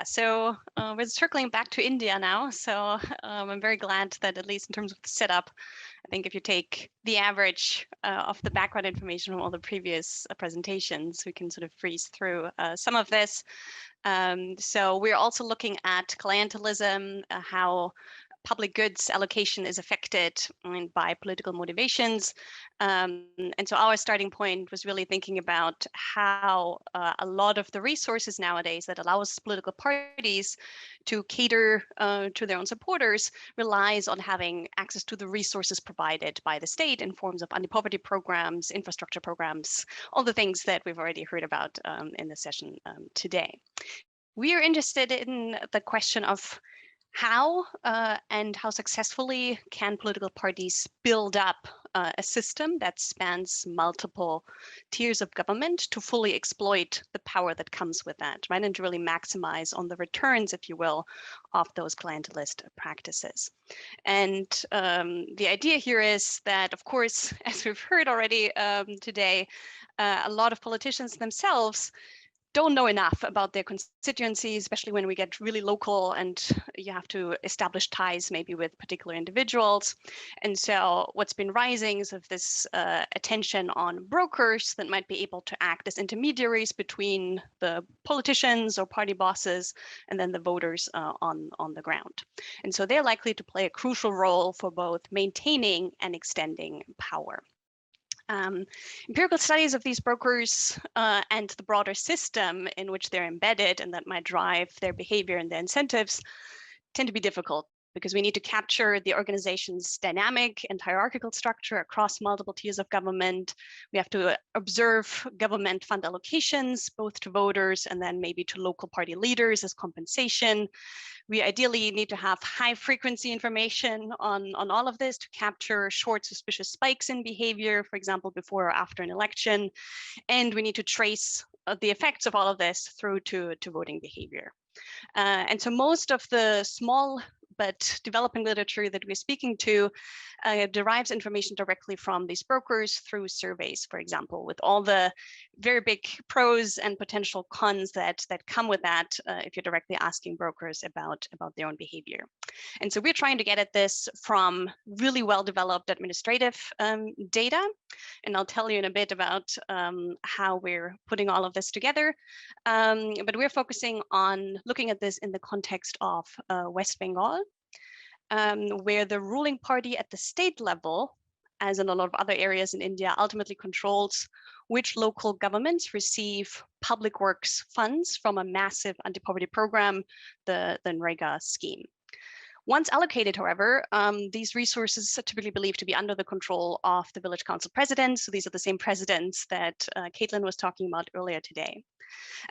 So we're circling back to India now. So I'm very glad that at least in terms of the setup, I think if you take the average of the background information from all the previous presentations, we can sort of freeze through some of this. So we're also looking at clientelism, how public goods allocation is affected by political motivations. And so our starting point was really thinking about how a lot of the resources nowadays that allows political parties to cater to their own supporters relies on having access to the resources provided by the state in forms of anti-poverty programs, infrastructure programs, all the things that we've already heard about in the session today. We are interested in the question of how and how successfully can political parties build up a system that spans multiple tiers of government to fully exploit the power that comes with that, right? And to really maximize on the returns, if you will, of those clientelist practices. And the idea here is that, of course, as we've heard already today, a lot of politicians themselves don't know enough about their constituencies, especially when we get really local and you have to establish ties maybe with particular individuals. And so what's been rising is of this attention on brokers that might be able to act as intermediaries between the politicians or party bosses and then the voters on the ground. And so they're likely to play a crucial role for both maintaining and extending power. Empirical studies of these brokers and the broader system in which they're embedded and that might drive their behavior and their incentives tend to be difficult because we need to capture the organization's dynamic and hierarchical structure across multiple tiers of government. We have to observe government fund allocations, both to voters and then maybe to local party leaders as compensation. We ideally need to have high frequency information on all of this to capture short suspicious spikes in behavior, for example, before or after an election. And we need to trace the effects of all of this through to voting behavior. And so most of the small but developing literature that we're speaking to derives information directly from these brokers through surveys, for example, with all the very big pros and potential cons that come with that if you're directly asking brokers about their own behavior. And so we're trying to get at this from really well-developed administrative data. And I'll tell you in a bit about how we're putting all of this together. But we're focusing on looking at this in the context of West Bengal, where the ruling party at the state level, as in a lot of other areas in India, ultimately controls which local governments receive public works funds from a massive anti-poverty program, the NREGA scheme. Once allocated, however, these resources are typically believed to be under the control of the village council presidents. So these are the same presidents that Caitlin was talking about earlier today.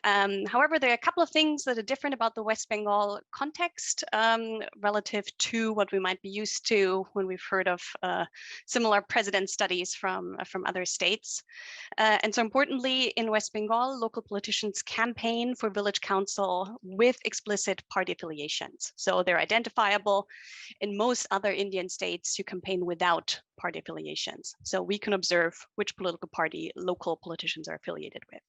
However, there are a couple of things that are different about the West Bengal context relative to what we might be used to when we've heard of similar president studies from other states. And so importantly, in West Bengal, local politicians campaign for village council with explicit party affiliations. So they're identifiable. In most other Indian states, you campaign without party affiliations. So we can observe which political party local politicians are affiliated with.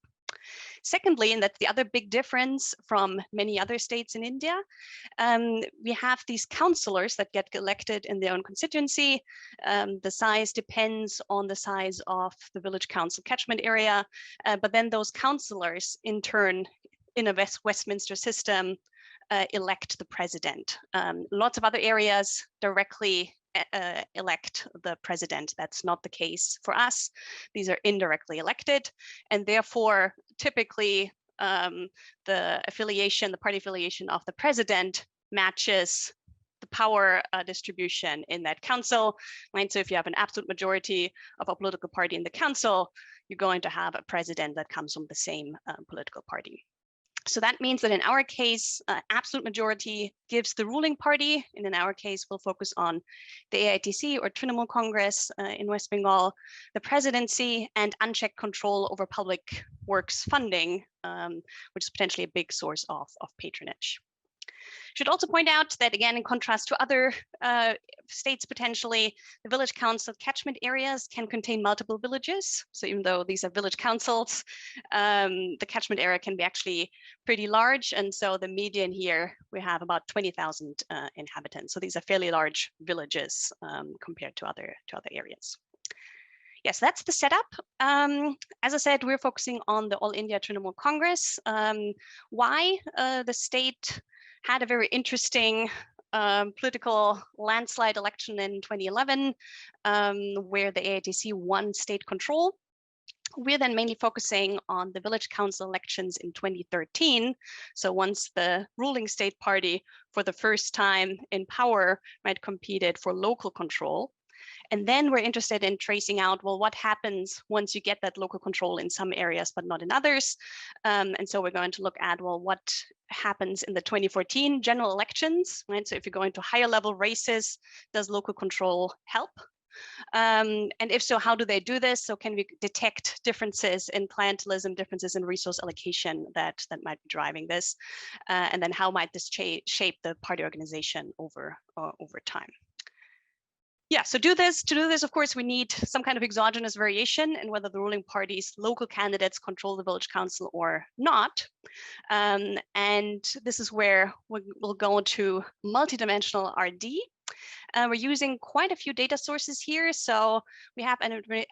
Secondly, and that's the other big difference from many other states in India, we have these councillors that get elected in their own constituency. The size depends on the size of the village council catchment area, but then those councillors in turn in a Westminster system elect the president. Lots of other areas directly elect the president. That's not the case for us. These are indirectly elected, and therefore typically the party affiliation of the president matches the power distribution in that council, right? So if you have an absolute majority of a political party in the council, you're going to have a president that comes from the same political party. So that means that in our case, absolute majority gives the ruling party, and in our case, we'll focus on the AITC or Trinamool Congress in West Bengal, the presidency, and unchecked control over public works funding, which is potentially a big source of patronage. Should also point out that, again, in contrast to other states, potentially, the village council catchment areas can contain multiple villages. So even though these are village councils, the catchment area can be actually pretty large. And so the median here, we have about 20,000 inhabitants. So these are fairly large villages compared to other areas. Yes, that's the setup. As I said, we're focusing on the All India Trinamool Congress. Why? The state had a very interesting political landslide election in 2011, where the AITC won state control. We're then mainly focusing on the village council elections in 2013. So once the ruling state party, for the first time in power, competed for local control. And then we're interested in tracing out, well, what happens once you get that local control in some areas, but not in others. And so we're going to look at, well, what happens in the 2014 general elections, right? So if you're going to higher level races, does local control help? And if so, how do they do this? So can we detect differences in clientelism, differences in resource allocation that might be driving this? And then how might this shape the party organization over time? Yeah, so to do this, of course, we need some kind of exogenous variation in whether the ruling party's local candidates control the village council or not. And this is where we'll go to multidimensional RD. We're using quite a few data sources here. So we have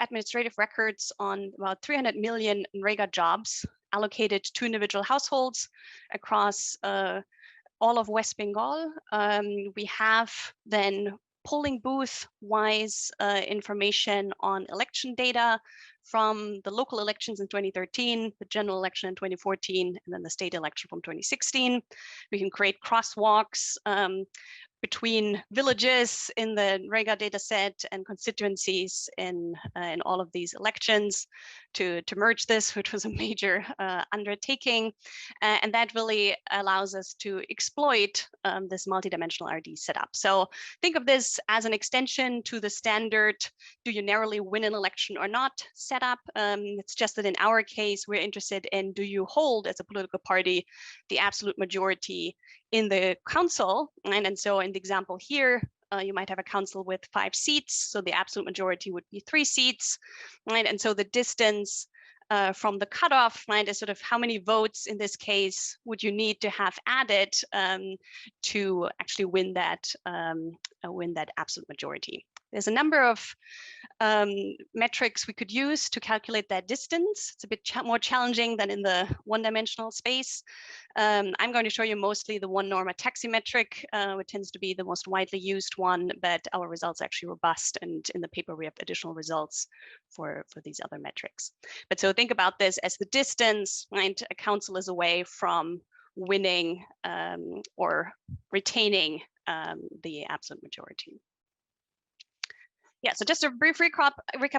administrative records on about 300 million NREGA jobs allocated to individual households across all of West Bengal. We have then polling booth-wise information on election data from the local elections in 2013, the general election in 2014, and then the state election from 2016. We can create crosswalks between villages in the NREGA data set and constituencies in all of these elections to merge this, which was a major undertaking. And that really allows us to exploit this multidimensional RD setup. So think of this as an extension to the standard, do you narrowly win an election or not setup. It's just that in our case, we're interested in, do you hold as a political party the absolute majority in the council, and so in the example here, you might have a council with 5 seats, so the absolute majority would be 3 seats, right? And so the distance from the cutoff, right, is sort of how many votes in this case would you need to have added to actually win that absolute majority. There's a number of metrics we could use to calculate that distance. It's a bit more challenging than in the one-dimensional space. I'm going to show you mostly the one norma taxi metric, which tends to be the most widely used one, but our results are actually robust, and in the paper we have additional results for these other metrics. But so think about this as the distance, right? A council is away from winning or retaining the absolute majority. Yeah, so just a brief recap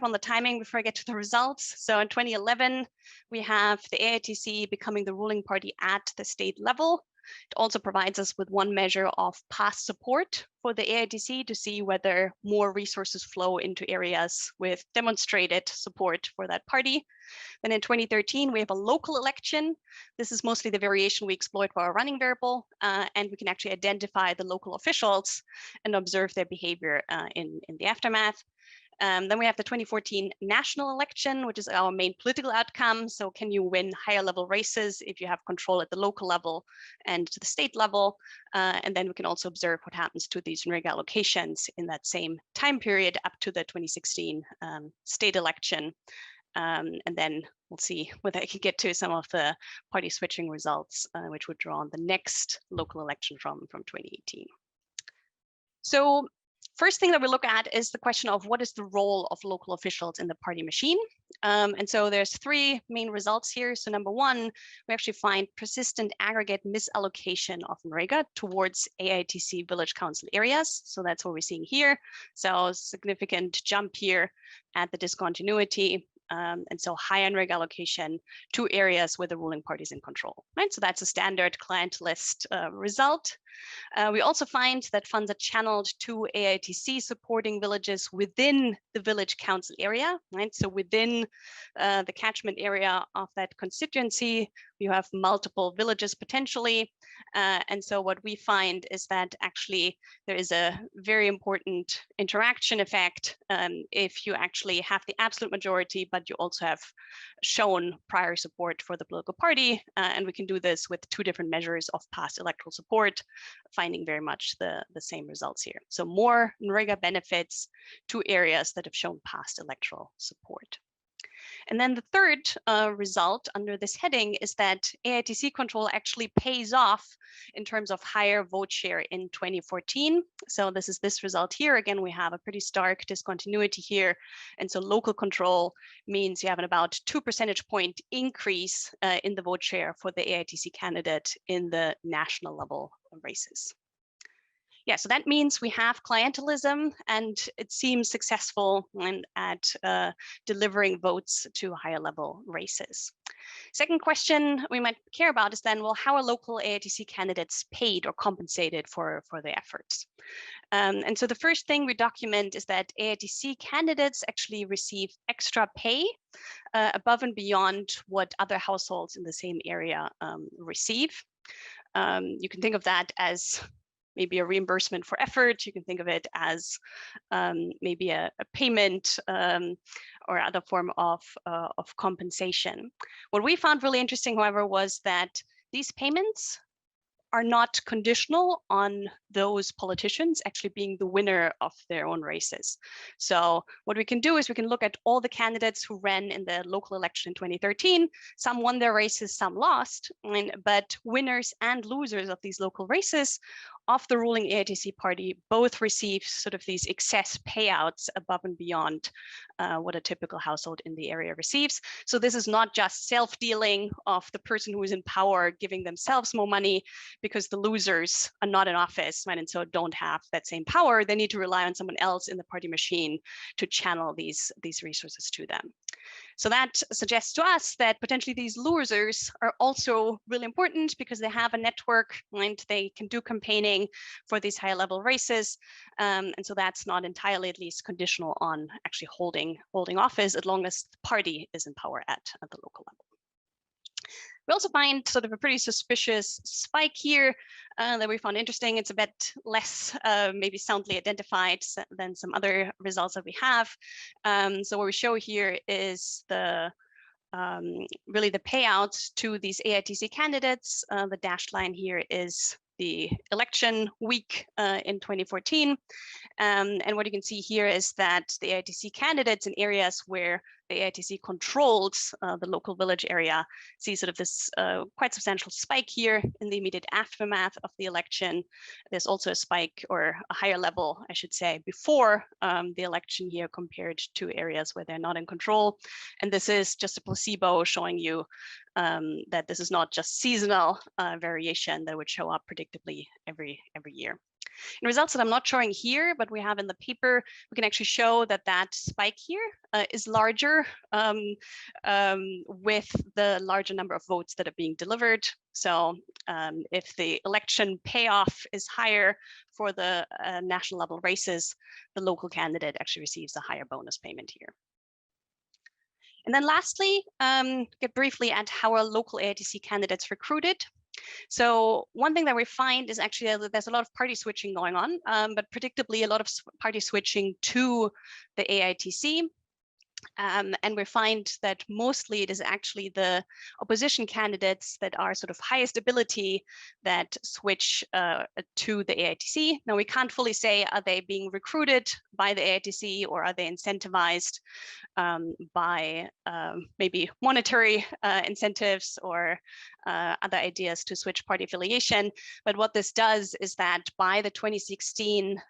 on the timing before I get to the results. So in 2011, we have the AITC becoming the ruling party at the state level. It also provides us with one measure of past support for the AITC to see whether more resources flow into areas with demonstrated support for that party. Then in 2013, we have a local election. This is mostly the variation we exploit for our running variable, and we can actually identify the local officials and observe their behavior in the aftermath. Then we have the 2014 national election, which is our main political outcome. So can you win higher level races if you have control at the local level and to the state level? And then we can also observe what happens to these NREGA allocations in that same time period up to the 2016 state election. And then we'll see whether I can get to some of the party switching results, which would draw on the next local election from 2018. So first thing that we look at is the question of what is the role of local officials in the party machine. And so there's three main results here. So number one, we actually find persistent aggregate misallocation of NREGA towards AITC village council areas. So that's what we're seeing here. So significant jump here at the discontinuity. And so high NREGA allocation to areas where the ruling party is in control, right? So that's a standard clientelist result. We also find that funds are channeled to AITC supporting villages within the village council area, right? So within the catchment area of that constituency, you have multiple villages potentially. And so what we find is that actually there is a very important interaction effect if you actually have the absolute majority, but you also have shown prior support for the political party. And we can do this with two different measures of past electoral support, finding very much the same results here. So more NREGA benefits to areas that have shown past electoral support. And then the third result under this heading is that AITC control actually pays off in terms of higher vote share in 2014. So this is this result here. Again, we have a pretty stark discontinuity here. And so local control means you have an about 2 percentage point increase in the vote share for the AITC candidate in the national level races. Yeah, so that means we have clientelism, and it seems successful at delivering votes to higher level races. Second question we might care about is then, well, how are local AITC candidates paid or compensated for their efforts? And so the first thing we document is that AITC candidates actually receive extra pay above and beyond what other households in the same area receive. You can think of that as maybe a reimbursement for effort. You can think of it as maybe a payment or other form of compensation. What we found really interesting, however, was that these payments are not conditional on those politicians actually being the winner of their own races. So what we can do is we can look at all the candidates who ran in the local election in 2013. Some won their races, some lost, but winners and losers of these local races of the ruling AITC party both receive sort of these excess payouts above and beyond what a typical household in the area receives. So this is not just self-dealing of the person who is in power giving themselves more money because the losers are not in office, right, and so don't have that same power. They need to rely on someone else in the party machine to channel these resources to them. So that suggests to us that potentially these losers are also really important because they have a network and they can do campaigning for these higher level races. And so that's not entirely at least conditional on actually holding office as long as the party is in power at the local level. We also find sort of a pretty suspicious spike here that we found interesting. It's a bit less maybe soundly identified than some other results that we have. So what we show here is the really the payouts to these AITC candidates. The dashed line here is the election week in 2014. And what you can see here is that the AITC candidates in areas where the AITC controls the local village area see sort of this quite substantial spike here in the immediate aftermath of the election. There's also a spike, or a higher level, I should say, before the election here compared to areas where they're not in control. And this is just a placebo showing you that this is not just seasonal variation that would show up predictably every year. results that I'm not showing here, but we have in the paper, we can actually show that that spike here is larger with the larger number of votes that are being delivered. So if the election payoff is higher for the national level races, the local candidate actually receives a higher bonus payment here. And then lastly, get briefly at how are local AITC candidates recruited. So one thing that we find is actually that there's a lot of party switching going on, but predictably a lot of party switching to the AITC. And we find that mostly it is actually the opposition candidates that are sort of highest ability that switch to the AITC. Now, we can't fully say, are they being recruited by the AITC or are they incentivized by maybe monetary incentives or other ideas to switch party affiliation. But what this does is that by the 2016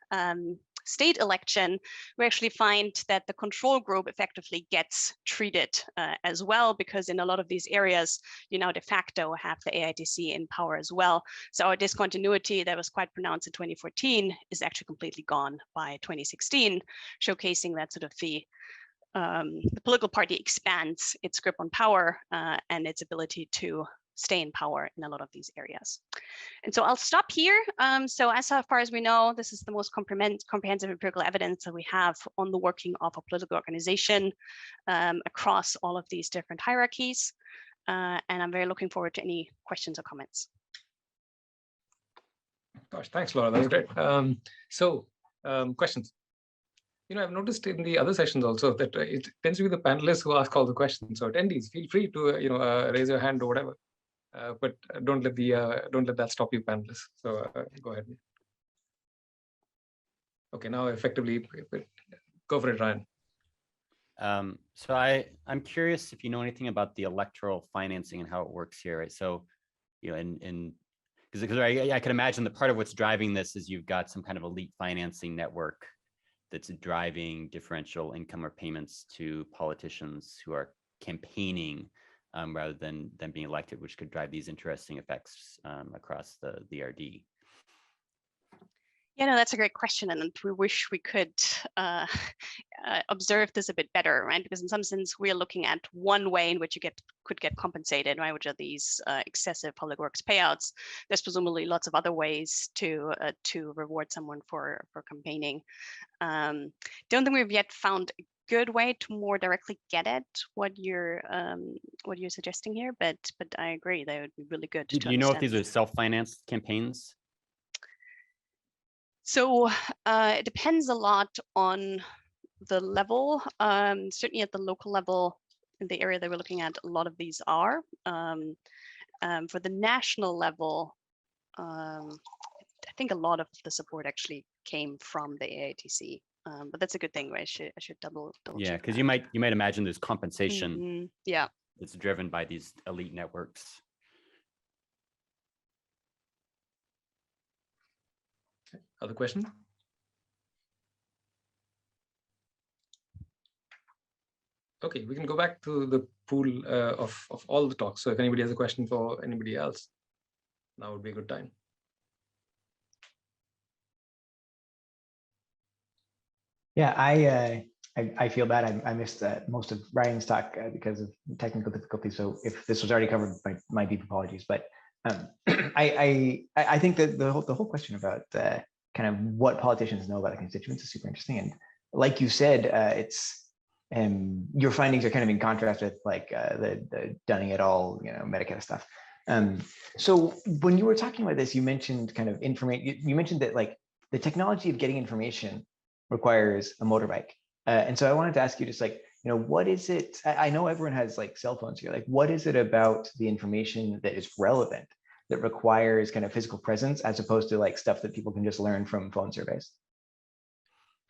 state election, we actually find that the control group effectively gets treated as well, because in a lot of these areas, you now de facto have the AITC in power as well. So our discontinuity that was quite pronounced in 2014 is actually completely gone by 2016, showcasing that sort of the political party expands its grip on power and its ability to stay in power in a lot of these areas. And so I'll stop here. So as far as we know, this is the most comprehensive empirical evidence that we have on the working of a political organization across all of these different hierarchies. And I'm very looking forward to any questions or comments. Gosh, thanks, Laura. That was great. Questions. I've noticed in the other sessions also that it tends to be the panelists who ask all the questions. So attendees, feel free to raise your hand or whatever. But don't let that stop you, panelists. So go ahead. Okay, now effectively, go for it, Ryan. So I'm curious if you know anything about the electoral financing and how it works here, right? So, because I can imagine that part of what's driving this is you've got some kind of elite financing network that's driving differential income or payments to politicians who are campaigning rather than being elected, which could drive these interesting effects across the RD. Yeah, no, that's a great question. And we wish we could observe this a bit better, right? Because in some sense, we're looking at one way in which you could get compensated, right? Which are these excessive public works payouts. There's presumably lots of other ways to reward someone for campaigning. Don't think we've yet found a good way to more directly get at what you're suggesting here, but I agree that would be really good. Do you know if these are self-financed campaigns? So it depends a lot on the level. Certainly at the local level, in the area that we're looking at, a lot of these are. For the national level, I think a lot of the support actually came from the AITC. But that's a good thing, right? I should double yeah, because you might imagine there's compensation. Mm-hmm. Yeah, it's driven by these elite networks. Other question? Okay, we can go back to the pool of all the talks. So if anybody has a question for anybody else, now would be a good time. Yeah, I feel bad. I missed most of Ryan's talk because of technical difficulties. So if this was already covered, my deep apologies. But I think that the whole question about kind of what politicians know about the constituents is super interesting. And like you said, it's your findings are kind of in contrast with like the Dunning et al. Medicare stuff. So when you were talking about this, you mentioned kind of information. You mentioned that like the technology of getting information requires a motorbike. And so I wanted to ask you just like, what is it? I know everyone has like cell phones here. Like, what is it about the information that is relevant that requires kind of physical presence as opposed to like stuff that people can just learn from phone surveys?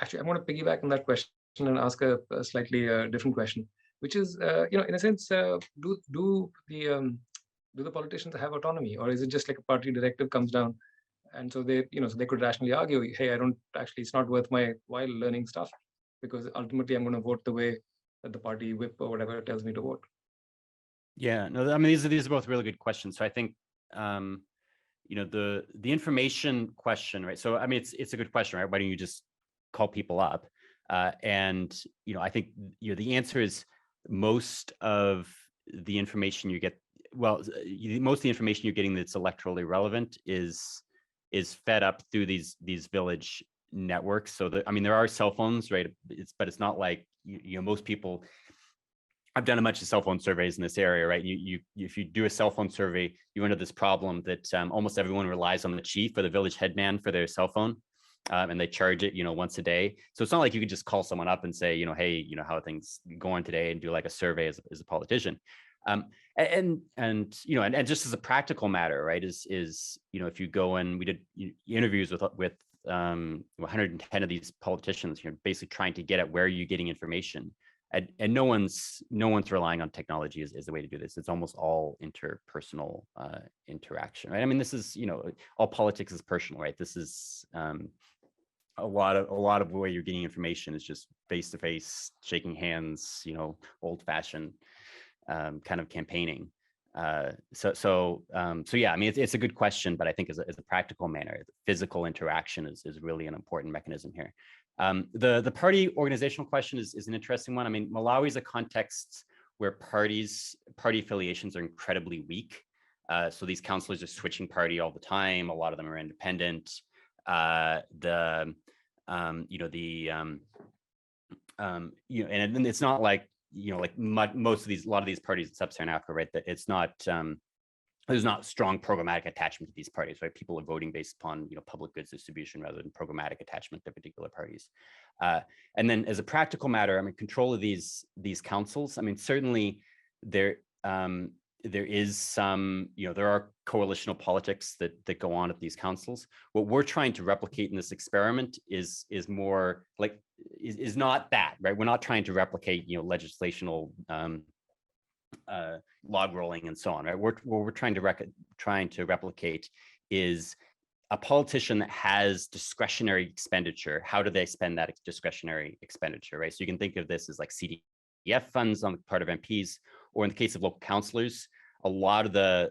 Actually, I want to piggyback on that question and ask a slightly different question, which is, in a sense, do the politicians have autonomy, or is it just like a party directive comes down, and so they, so they could rationally argue, hey, it's not worth my while learning stuff, because ultimately I'm going to vote the way that the party whip or whatever tells me to vote. Yeah, no, I mean, these are both really good questions. So I think, the information question, right? So I mean, it's a good question, right? Why don't you just call people up? And I think the answer is most of the information you get. Well, most of the information you're getting that's electorally relevant is fed up through these village networks. So I mean, there are cell phones, right? But it's not like most people. I've done a bunch of cell phone surveys in this area, right? If you do a cell phone survey, you run into this problem that almost everyone relies on the chief or the village headman for their cell phone, and they charge it, once a day. So it's not like you could just call someone up and say, hey, how are things going today, and do like a survey as a politician. And just as a practical matter, right? Is if you go and we did interviews with 110 of these politicians, basically trying to get at where you're getting information. And no one's relying on technology as the way to do this. It's almost all interpersonal interaction, right? I mean, this is all politics is personal, right? This is a lot of the way you're getting information is just face to face, shaking hands, old fashioned kind of campaigning. So yeah, I mean, it's a good question, but I think as a practical manner, physical interaction is really an important mechanism here. The party organizational question is an interesting one. I mean, Malawi is a context where party affiliations are incredibly weak. So these councillors are switching party all the time. A lot of them are independent. And it's not like a lot of these parties in sub-Saharan Africa, right? That it's not. There's not strong programmatic attachment to these parties, right? People are voting based upon public goods distribution rather than programmatic attachment to particular parties. And then, as a practical matter, I mean, control of these councils. I mean, certainly there is some, there are coalitional politics that go on at these councils. What we're trying to replicate in this experiment is more like is not that, right? We're not trying to replicate legislational log rolling and so on, right? What we're trying to replicate is a politician that has discretionary expenditure. How do they spend that discretionary expenditure, right? So you can think of this as like CDF funds on the part of MPs, or in the case of local councillors, a lot of the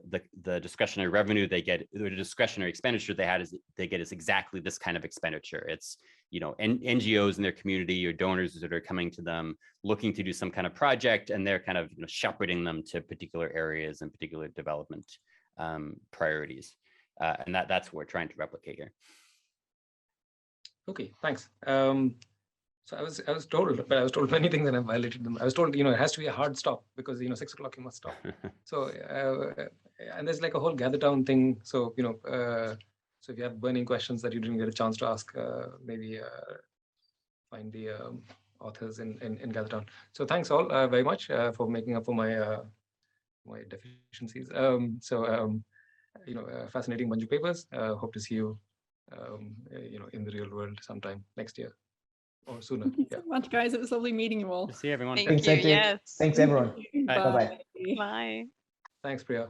discretionary revenue they get, the discretionary expenditure they get is exactly this kind of expenditure. It's NGOs in their community or donors that are coming to them looking to do some kind of project, and they're kind of shepherding them to particular areas and particular development priorities, and that's what we're trying to replicate here. Okay, thanks. So I was told many things and I violated them. I was told it has to be a hard stop because 6 o'clock you must stop. So and there's like a whole gather town thing. So so if you have burning questions that you didn't get a chance to ask, maybe find the authors in gather town. So thanks all very much for making up for my my deficiencies. Fascinating bunch of papers. Hope to see you in the real world sometime next year. Or sooner. Thank you so much, guys. It was lovely meeting you all. See everyone. Thank you. Sanjay. Yes. Thanks, everyone. Bye. Bye-bye. Bye. Thanks, Priya.